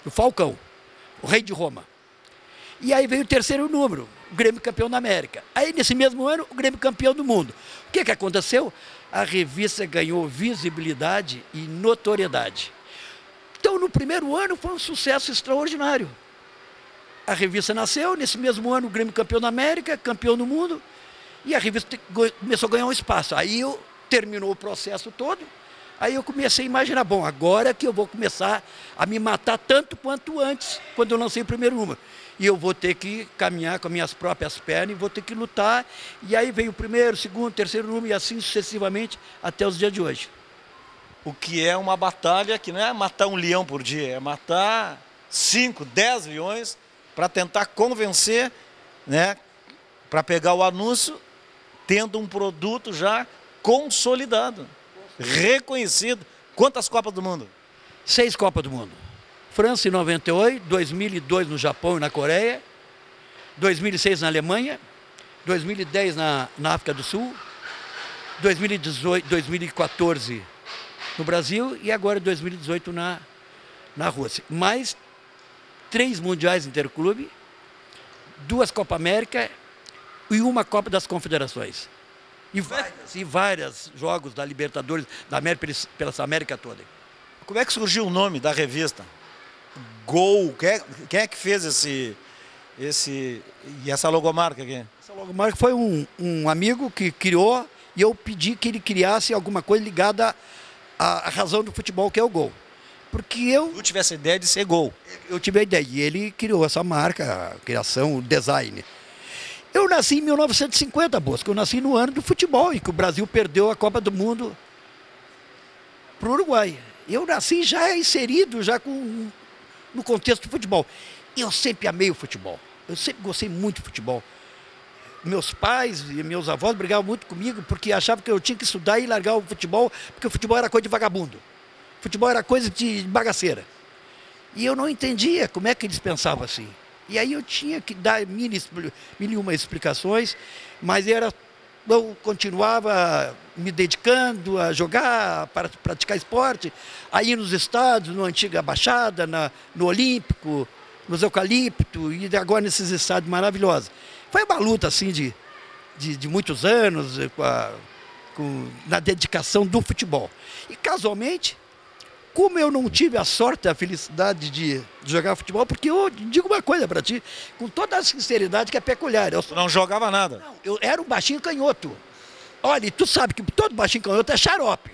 Falcão, o rei de Roma. E aí veio o terceiro número, o Grêmio campeão da América. Aí nesse mesmo ano, o Grêmio campeão do mundo. O que aconteceu? A revista ganhou visibilidade e notoriedade. Então, no primeiro ano, foi um sucesso extraordinário. A revista nasceu, nesse mesmo ano, o Grêmio campeão da América, campeão do mundo, e a revista começou a ganhar um espaço. Aí terminou o processo todo, aí eu comecei a imaginar, bom, agora que eu vou começar a me matar tanto quanto antes, quando eu lancei o primeiro número. E eu vou ter que caminhar com as minhas próprias pernas e vou ter que lutar. E aí veio o primeiro, segundo, terceiro número e assim sucessivamente até os dias de hoje. O que é uma batalha que não é matar um leão por dia, é matar 5, 10 leões para tentar convencer, né, para pegar o anúncio, tendo um produto já consolidado, reconhecido. Quantas Copas do Mundo? 6 Copas do Mundo. França em 98, 2002 no Japão e na Coreia, 2006 na Alemanha, 2010 na África do Sul, 2014 no Brasil e agora 2018 na Rússia. Mais 3 mundiais interclube, 2 Copa América e 1 Copa das Confederações. E vários jogos da Libertadores, da América, pela essa América toda. Como é que surgiu o nome da revista? Gol, quem é que fez essa logomarca aqui? Essa logomarca foi um amigo que criou e eu pedi que ele criasse alguma coisa ligada à razão do futebol, que é o gol. Porque Tu tivesse a ideia de ser Gol. Eu tive a ideia e ele criou essa marca, a criação, o design. Eu nasci em 1950, Bosco, eu nasci no ano do futebol, em que o Brasil perdeu a Copa do Mundo para o Uruguai. Eu nasci já inserido, já no contexto do futebol. Eu sempre amei o futebol. Eu sempre gostei muito de futebol. Meus pais e meus avós brigavam muito comigo porque achavam que eu tinha que estudar e largar o futebol, porque o futebol era coisa de vagabundo. O futebol era coisa de bagaceira. E eu não entendia como é que eles pensavam assim. E aí eu tinha que dar mil e uma explicações, mas eu continuava me dedicando a jogar, para praticar esporte, aí nos estádios, no Antiga Baixada, no Olímpico, nos Eucalipto e agora nesses estádios maravilhosos. Foi uma luta assim de muitos anos, na dedicação do futebol. E casualmente, como eu não tive a sorte, a felicidade de jogar futebol, porque eu digo uma coisa para ti, com toda a sinceridade que é peculiar. Tu não jogava nada? Não, eu era um baixinho canhoto. Olha, tu sabe que todo baixinho canhoto é xarope.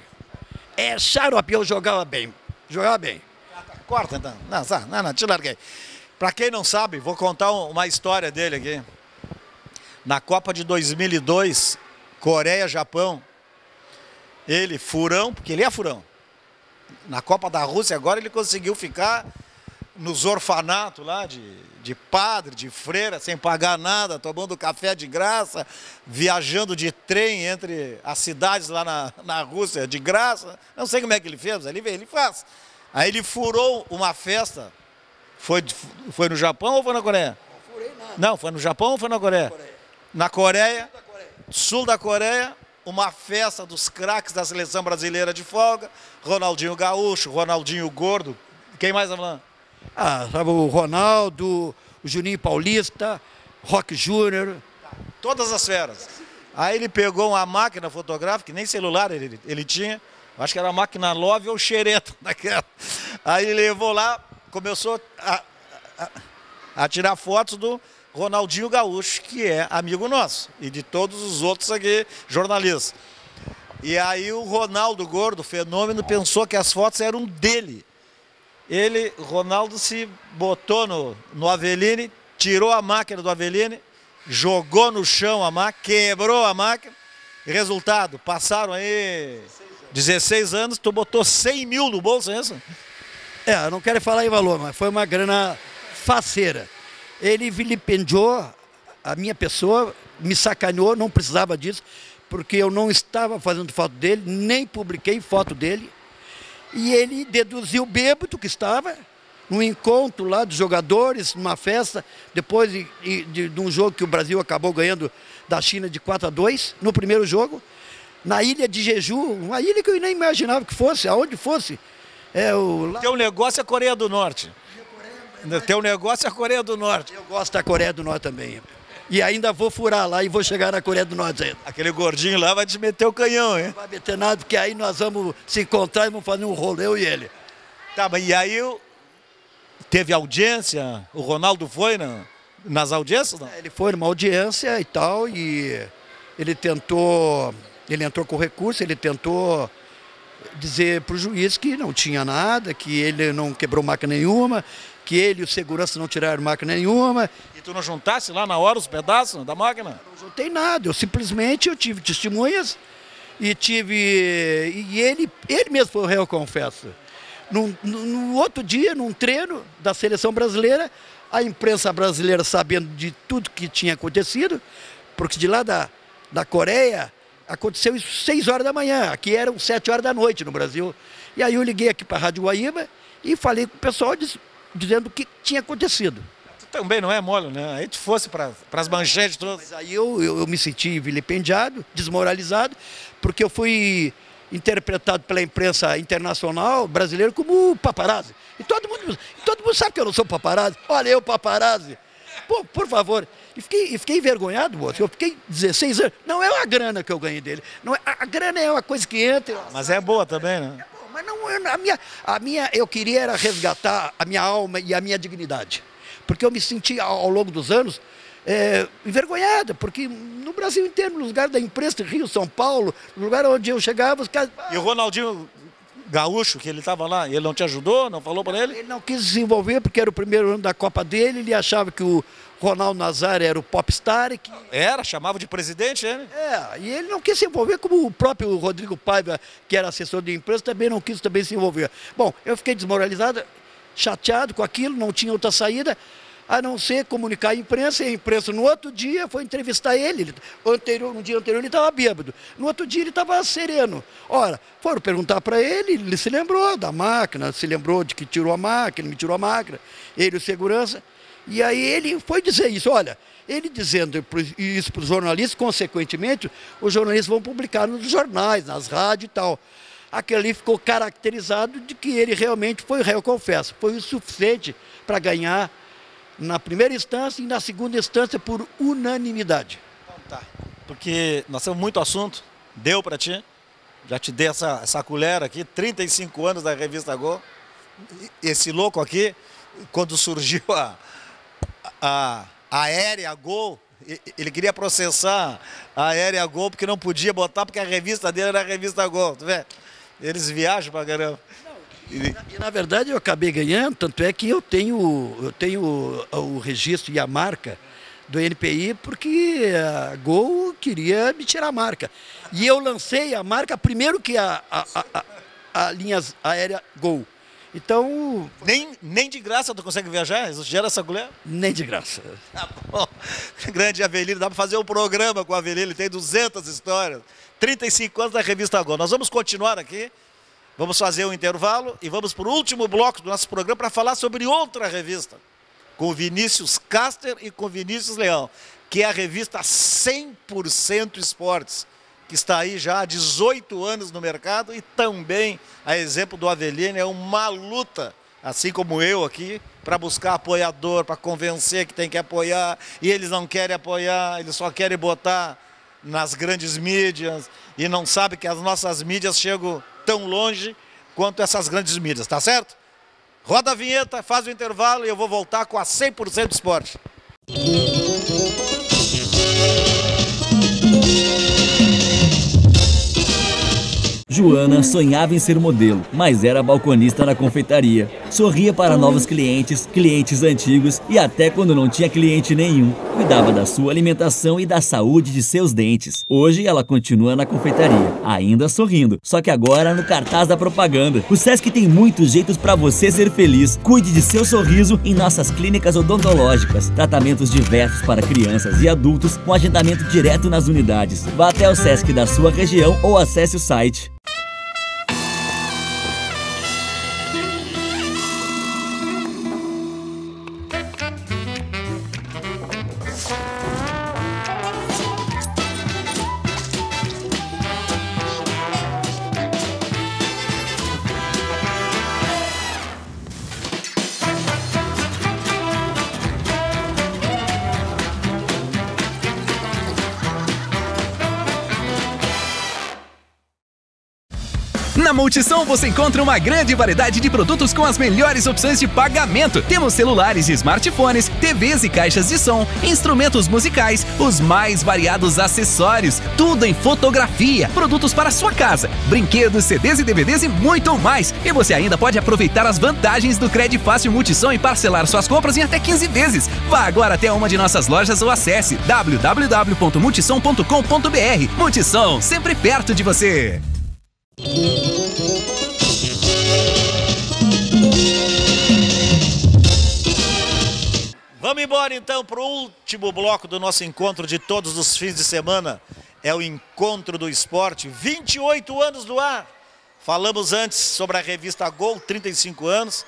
É xarope, eu jogava bem. Jogava bem. Corta então. Não, te larguei. Para quem não sabe, vou contar uma história dele aqui. Na Copa de 2002, Coreia, Japão. Ele, furão, porque ele é furão. Na Copa da Rússia agora ele conseguiu ficar nos orfanatos lá de padre, de freira, sem pagar nada, tomando café de graça, viajando de trem entre as cidades lá na Rússia de graça. Não sei como é que ele fez, mas ele faz. Aí ele furou uma festa. Foi no Japão ou foi na Coreia? Não furei nada. Não, foi no Japão ou foi na Coreia? Na Coreia, sul da Coreia, uma festa dos craques da seleção brasileira de folga. Ronaldinho Gaúcho, Ronaldinho Gordo. Quem mais tá falando? Ah, sabe, o Ronaldo, o Juninho Paulista, Rock Júnior. Todas as feras. Aí ele pegou uma máquina fotográfica, que nem celular ele tinha. Acho que era a máquina Love ou xereta daquela. Aí ele levou lá, começou a tirar fotos do Ronaldinho Gaúcho, que é amigo nosso, e de todos os outros aqui, jornalistas. E aí o Ronaldo Gordo, fenômeno, pensou que as fotos eram dele. Ronaldo se botou no Aveline, tirou a máquina do Aveline, jogou no chão a máquina, quebrou a máquina. E resultado, passaram aí 16 anos, tu botou 100 mil no bolso, é isso? Eu não quero falar em valor, mas foi uma grana faceira. Ele vilipendiou a minha pessoa, me sacaneou, não precisava disso, porque eu não estava fazendo foto dele, nem publiquei foto dele. E ele deduziu bêbado que estava, num encontro lá dos jogadores, numa festa, depois de um jogo que o Brasil acabou ganhando da China de 4-2, no primeiro jogo, na ilha de Jeju, uma ilha que eu nem imaginava que fosse, aonde fosse. Teu negócio é a Coreia do Norte. Teu negócio é a Coreia do Norte. Eu gosto da Coreia do Norte também. E ainda vou furar lá e vou chegar na Coreia do Norte ainda. Aquele gordinho lá vai te meter o canhão, hein? Não vai meter nada, porque aí nós vamos se encontrar e vamos fazer um rolê, eu e ele. Tá, mas e aí teve audiência? O Ronaldo foi nas audiências, não? Ele foi numa audiência e tal, e ele entrou com recurso, ele tentou dizer para o juiz que não tinha nada, que ele não quebrou máquina nenhuma, que ele e o segurança não tiraram máquina nenhuma. E tu não juntasse lá na hora os pedaços da máquina? Não juntei nada, eu tive testemunhas e ele mesmo foi o réu, confesso. No outro dia, num treino da seleção brasileira, a imprensa brasileira sabendo de tudo que tinha acontecido, porque de lá da Coreia aconteceu isso 6 horas da manhã, aqui eram 7 horas da noite no Brasil. E aí eu liguei aqui para a Rádio Guaíba e falei com o pessoal dizendo o que tinha acontecido. Tu também não é mole, né? Aí tu fosse para as manchetes todas. Mas aí eu me senti vilipendiado, desmoralizado, porque eu fui interpretado pela imprensa internacional brasileira como paparazzi. E todo mundo sabe que eu não sou paparazzi. Olha, eu paparazzi. Pô, por favor. E fiquei envergonhado, moço. Eu fiquei 16 anos. Não é a grana que eu ganhei dele. Não é, a grana é uma coisa que entra. Mas é boa também, né? É boa, mas não é a minha. Eu queria era resgatar a minha alma e a minha dignidade. Porque eu me senti ao longo dos anos envergonhada, porque no Brasil inteiro, no lugar da imprensa, Rio, São Paulo, no lugar onde eu chegava, os caras... E o Ronaldinho Gaúcho, que ele estava lá, ele não te ajudou? Não falou para ele? Ele não quis desenvolver, porque era o primeiro ano da Copa dele, ele achava que o Ronaldo Nazário era o popstar. Chamava de presidente ele? E ele não quis se envolver, como o próprio Rodrigo Paiva, que era assessor de imprensa, também não quis se envolver. Bom, eu fiquei desmoralizado, chateado com aquilo, não tinha outra saída, a não ser comunicar à imprensa, e a imprensa no outro dia foi entrevistar ele. No dia anterior ele estava bêbado, no outro dia ele estava sereno. Ora, foram perguntar para ele se lembrou da máquina, se lembrou de que tirou a máquina, me tirou a máquina, ele o segurança. E aí ele foi dizer isso, olha, ele dizendo isso para os jornalistas, consequentemente, os jornalistas vão publicar nos jornais, nas rádios e tal. Aquele ali ficou caracterizado de que ele realmente foi réu, confesso. Foi o suficiente para ganhar na primeira instância e na segunda instância por unanimidade. Tá, porque nós temos muito assunto, deu para ti, já te dei essa colher aqui, 35 anos da revista Gol. Esse louco aqui, quando surgiu a Aérea Gol, ele queria processar a Aérea Gol porque não podia botar, porque a revista dele era a revista Gol, tu vê? Eles viajam pra caramba. E na verdade eu acabei ganhando, tanto é que eu tenho o registro e a marca do NPI, porque a Gol queria me tirar a marca. E eu lancei a marca primeiro que a linha aérea Gol. Então... Nem de graça tu consegue viajar? Gera essa mulher? Nem de graça. Tá bom. Grande Avelino, dá para fazer um programa com o Avelino, ele tem 200 histórias. 35 anos da revista Gol. Nós vamos continuar aqui, vamos fazer um intervalo e vamos para o último bloco do nosso programa para falar sobre outra revista, com o Vinícius Caster e com o Vinícius Leão, que é a revista 100% Esportes, que está aí já há 18 anos no mercado e também, a exemplo do Avelino, é uma luta, assim como eu aqui, para buscar apoiador, para convencer que tem que apoiar, e eles não querem apoiar, eles só querem botar nas grandes mídias e não sabem que as nossas mídias chegam tão longe quanto essas grandes mídias, tá certo? Roda a vinheta, faz o intervalo e eu vou voltar com a 100% Esporte. Joana sonhava em ser modelo, mas era balconista na confeitaria. Sorria para novos clientes, clientes antigos e até quando não tinha cliente nenhum. Cuidava da sua alimentação e da saúde de seus dentes. Hoje ela continua na confeitaria, ainda sorrindo, só que agora no cartaz da propaganda. O Sesc tem muitos jeitos para você ser feliz. Cuide de seu sorriso em nossas clínicas odontológicas. Tratamentos diversos para crianças e adultos com agendamento direto nas unidades. Vá até o Sesc da sua região ou acesse o site. Na Multissom você encontra uma grande variedade de produtos com as melhores opções de pagamento. Temos celulares e smartphones, TVs e caixas de som, instrumentos musicais, os mais variados acessórios, tudo em fotografia, produtos para sua casa, brinquedos, CDs e DVDs e muito mais. E você ainda pode aproveitar as vantagens do Crédito Fácil Multissom e parcelar suas compras em até 15 vezes. Vá agora até uma de nossas lojas ou acesse www.multissom.com.br. Multissom, sempre perto de você. Vamos embora então para o último bloco do nosso encontro de todos os fins de semana. É o Encontro do Esporte, 28 anos no ar. Falamos antes sobre a revista Gol, 35 anos.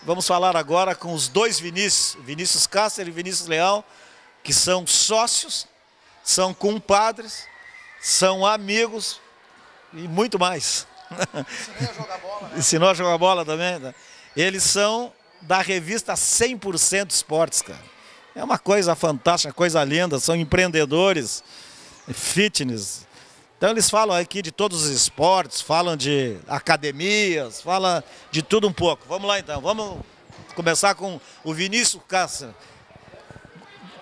Vamos falar agora com os dois Vinícius, Vinícius Caster e Vinícius Leão, que são sócios, são compadres, são amigos e muito mais. Ensinei a jogar bola, né? Ensinou a jogar bola também, né? Eles são da revista 100% Esportes, cara. É uma coisa fantástica, coisa linda, são empreendedores, fitness. Então eles falam aqui de todos os esportes, falam de academias, falam de tudo um pouco. Vamos lá então, vamos começar com o Vinícius Caster.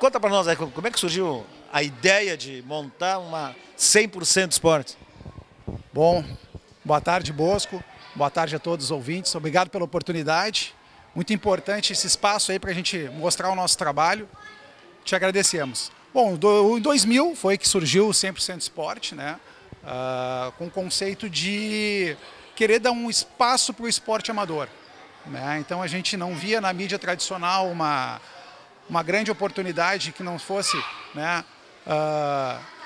Conta para nós aí, como é que surgiu a ideia de montar uma 100% Esportes? Bom, boa tarde, Bosco. Boa tarde a todos os ouvintes. Obrigado pela oportunidade. Muito importante esse espaço aí para a gente mostrar o nosso trabalho. Te agradecemos. Bom, em 2000 foi que surgiu o 100% Esporte, né? Com o conceito de querer dar um espaço para o esporte amador, né? Então a gente não via na mídia tradicional uma grande oportunidade que não fosse, né,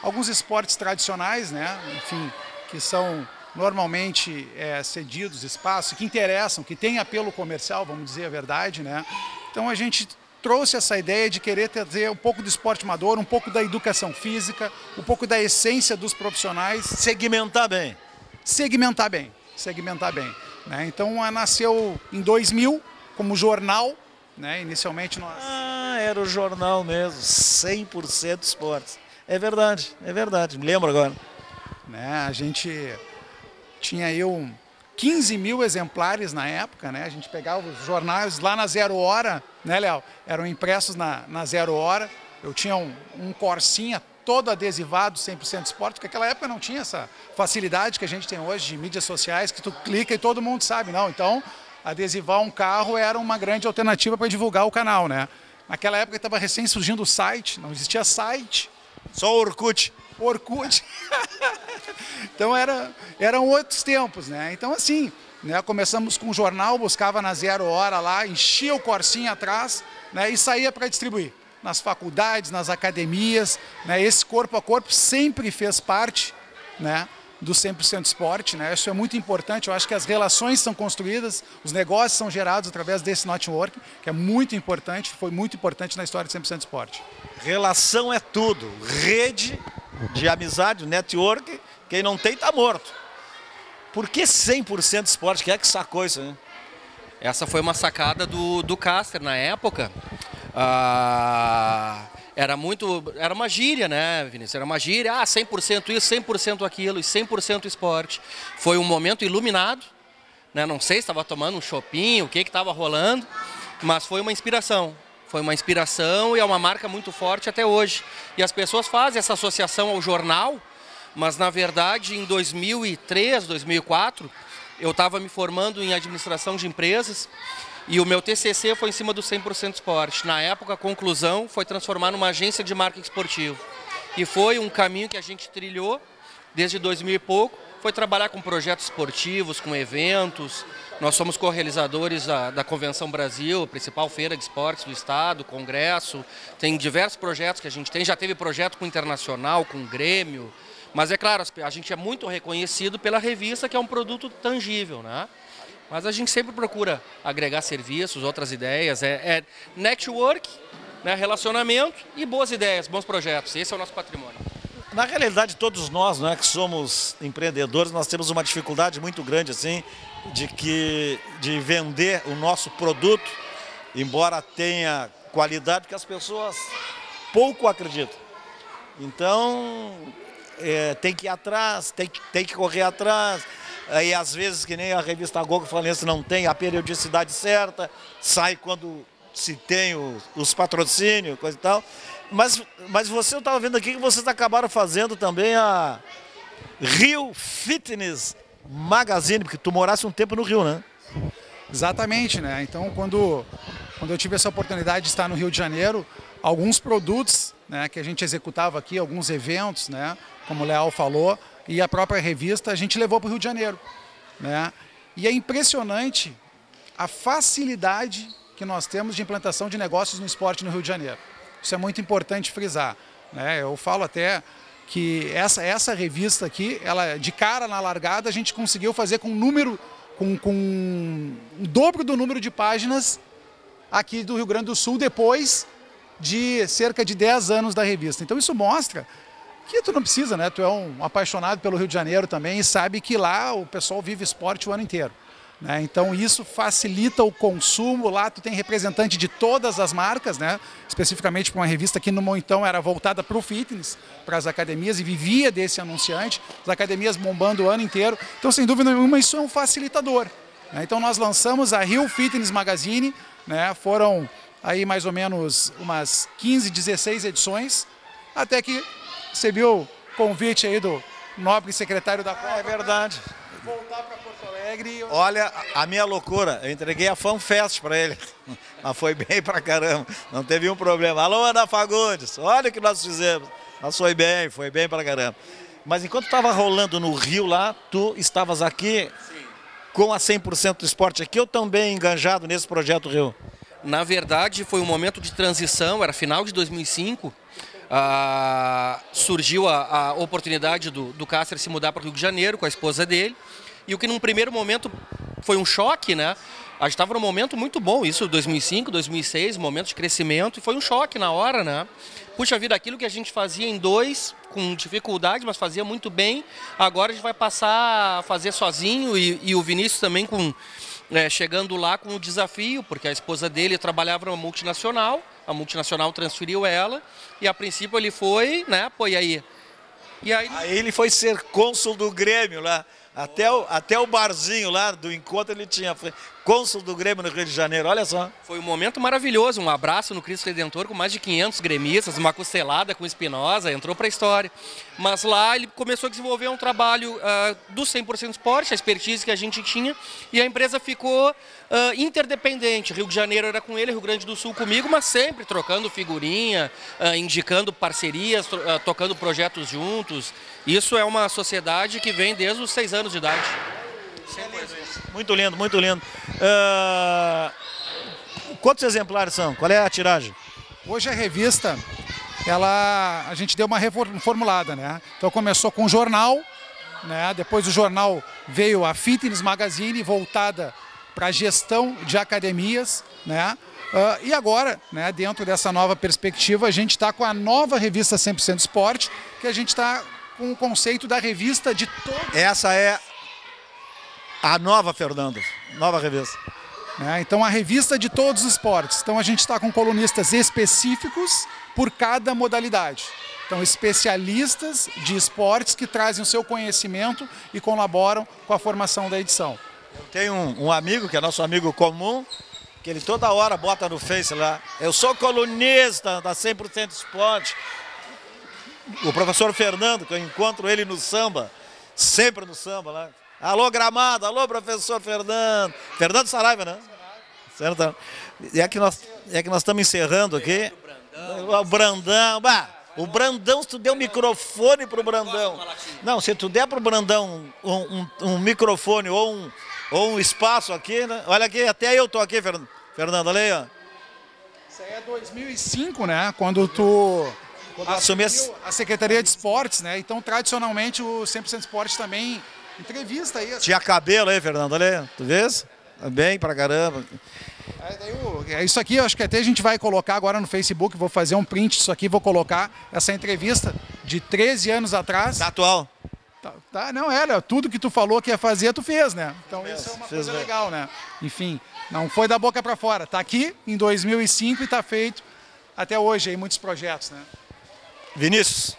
alguns esportes tradicionais, né, enfim, que são normalmente cedidos espaço, que interessam, que têm apelo comercial, vamos dizer a verdade, né? Então a gente trouxe essa ideia de querer trazer um pouco do esporte amador, um pouco da educação física, um pouco da essência dos profissionais. Segmentar bem. Segmentar bem, né? Então nasceu em 2000 como jornal, né? Inicialmente nós... era o jornal mesmo, 100% Esportes. É verdade, me lembro agora. Né? A gente tinha aí 15 mil exemplares na época, né? A gente pegava os jornais lá na Zero Hora, né, Léo? Eram impressos na Zero Hora. Eu tinha um Corsinha todo adesivado, 100% Esporte, porque naquela época não tinha essa facilidade que a gente tem hoje de mídias sociais, que tu clica e todo mundo sabe, não. Então, adesivar um carro era uma grande alternativa para divulgar o canal, né? Naquela época estava recém surgindo o site, não existia site. Só o Orkut. Orkut. Então eram outros tempos, né? Então assim, né, começamos com o jornal, buscava na 0 hora lá, enchia o corsinho atrás, né, e saía para distribuir. Nas faculdades, nas academias, né, esse corpo a corpo sempre fez parte, né, do 100% Esporte, né? Isso é muito importante. Eu acho que as relações são construídas, os negócios são gerados através desse network, que é muito importante, foi muito importante na história do 100% Esporte. Relação é tudo. Rede de amizade, network, quem não tem tá morto. Por que 100% Esporte? Quem é que sacou isso, né? Essa foi uma sacada do Caster na época. Era uma gíria, né, Vinícius? Era uma gíria, 100% isso, 100% aquilo e 100% esporte. Foi um momento iluminado, né? Não sei se estava tomando um chopinho, o que estava rolando, mas foi uma inspiração. Foi uma inspiração e é uma marca muito forte até hoje. E as pessoas fazem essa associação ao jornal, mas na verdade em 2003, 2004, eu estava me formando em administração de empresas e o meu TCC foi em cima do 100% Esporte. Na época, a conclusão foi transformar numa agência de marketing esportivo. E foi um caminho que a gente trilhou desde 2000 e pouco. Foi trabalhar com projetos esportivos, com eventos. Nós somos co-realizadores da Convenção Brasil, principal feira de esportes do estado, congresso. Tem diversos projetos que a gente tem. Já teve projeto com o Internacional, com o Grêmio. Mas é claro, a gente é muito reconhecido pela revista, que é um produto tangível, né? Mas a gente sempre procura agregar serviços, outras ideias, network, né, relacionamento e boas ideias, bons projetos. Esse é o nosso patrimônio. Na realidade, todos nós, né, que somos empreendedores, nós temos uma dificuldade muito grande assim, de vender o nosso produto, embora tenha qualidade, que as pessoas pouco acreditam. Então, tem que ir atrás, tem que correr atrás. Aí às vezes, que nem a revista Gol, que falei, não tem a periodicidade certa, sai quando se tem os patrocínios, coisa e tal. Mas eu estava vendo aqui que vocês acabaram fazendo também a Rio Fitness Magazine, porque tu morasse um tempo no Rio, né? Exatamente, né? Então, quando eu tive essa oportunidade de estar no Rio de Janeiro, alguns produtos, né, que a gente executava aqui, alguns eventos, né, como o Leal falou, e a própria revista, a gente levou para o Rio de Janeiro, né? E é impressionante a facilidade que nós temos de implantação de negócios no esporte no Rio de Janeiro. Isso é muito importante frisar, né? Eu falo até que essa revista aqui, ela de cara na largada, a gente conseguiu fazer com o dobro do número de páginas aqui do Rio Grande do Sul, depois de cerca de 10 anos da revista. Então isso mostra que tu não precisa, né? Tu é um apaixonado pelo Rio de Janeiro também e sabe que lá o pessoal vive esporte o ano inteiro, né? Então isso facilita o consumo. Lá tu tem representante de todas as marcas, né? Especificamente para uma revista que no então era voltada para o fitness, para as academias, e vivia desse anunciante, as academias bombando o ano inteiro. Então, sem dúvida nenhuma, isso é um facilitador, né? Então nós lançamos a Rio Fitness Magazine, né? Foram aí mais ou menos umas 15, 16 edições, até que recebi o convite aí do nobre secretário da Copa. É verdade. Voltar para Porto Alegre. Olha, a minha loucura, eu entreguei a FanFest para ele, mas foi bem pra caramba, não teve um problema. Alô, Ana Fagundes, olha o que nós fizemos, mas foi bem pra caramba. Mas enquanto estava rolando no Rio lá, tu estavas aqui. Sim. Com a 100% Esporte aqui, ou também enganjado nesse projeto Rio? Na verdade, foi um momento de transição, era final de 2005, surgiu a oportunidade do Caster se mudar para o Rio de Janeiro com a esposa dele, e o que num primeiro momento foi um choque, né? A gente estava num momento muito bom, isso 2005, 2006, momento de crescimento, e foi um choque na hora, né? Puxa vida, aquilo que a gente fazia em dois, com dificuldade, mas fazia muito bem, agora a gente vai passar a fazer sozinho, e o Vinícius também chegando lá com o desafio, porque a esposa dele trabalhava numa multinacional, a multinacional transferiu ela, e a princípio ele foi, né, pô, e aí? Aí ele foi ser cônsul do Grêmio lá, até o barzinho lá do encontro ele tinha. cônsul do Grêmio no Rio de Janeiro, olha só. Foi um momento maravilhoso, um abraço no Cristo Redentor com mais de 500 gremistas, uma costelada com Espinosa, entrou para a história. Mas lá ele começou a desenvolver um trabalho do 100% Esporte, a expertise que a gente tinha, e a empresa ficou interdependente. Rio de Janeiro era com ele, Rio Grande do Sul comigo, mas sempre trocando figurinha, indicando parcerias, tocando projetos juntos. Isso é uma sociedade que vem desde os 6 anos de idade. Muito lindo, muito lindo. Quantos exemplares são? Qual é a tiragem? Hoje a revista, a gente deu uma reformulada, né? Então começou com o jornal, né? Depois do jornal veio a Fitness Magazine, voltada para a gestão de academias, né? E agora, né, dentro dessa nova perspectiva, a gente está com a nova revista 100% Esporte, que a gente está com o conceito da revista de todos. Essa é a nova, Fernando, nova revista. Então, a revista de todos os esportes. Então, a gente está com colunistas específicos por cada modalidade. Então, especialistas de esportes que trazem o seu conhecimento e colaboram com a formação da edição. Eu tenho um amigo, que é nosso amigo comum, que ele toda hora bota no Face lá: eu sou colunista da 100% Esporte. O professor Fernando, que eu encontro ele no samba, sempre no samba lá. Alô, Gramado, alô, professor Fernando. Fernando Saraiva, né? Certo? É que nós estamos encerrando aqui. O Brandão. O Brandão, se tu der um microfone pro Brandão. Não, se tu der pro Brandão um microfone ou um espaço aqui, né? Olha aqui, até eu tô aqui, Fernando, olha aí, ó. Isso aí é 2005, né? Quando tu assumiu a Secretaria de Esportes, né? Então, tradicionalmente, o 100% Esporte também entrevista aí. Tinha cabelo aí, Fernando, olha aí, tu vês? Bem pra caramba. Isso aqui, eu acho que até a gente vai colocar agora no Facebook, vou fazer um print disso aqui, vou colocar essa entrevista de 13 anos atrás. Tá atual. Não, era, tudo que tu falou que ia fazer, tu fez, né? Então isso é uma coisa legal, né? Enfim, não foi da boca pra fora. Tá aqui em 2005 e tá feito até hoje aí muitos projetos, né? Vinícius,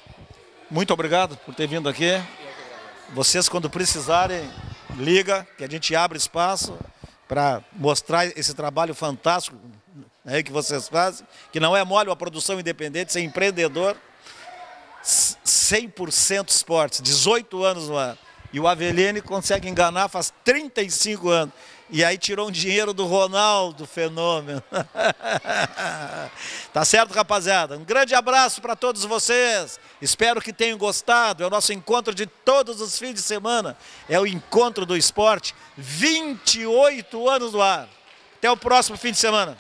muito obrigado por ter vindo aqui. Vocês, quando precisarem, liga, que a gente abre espaço para mostrar esse trabalho fantástico aí que vocês fazem, que não é mole, uma produção independente, ser empreendedor, 100% Esportes, 18 anos no ar. E o Avelene consegue enganar faz 35 anos. E aí tirou um dinheiro do Ronaldo Fenômeno. Tá certo, rapaziada? Um grande abraço para todos vocês. Espero que tenham gostado. É o nosso encontro de todos os fins de semana. É o Encontro do Esporte. 28 anos no ar. Até o próximo fim de semana.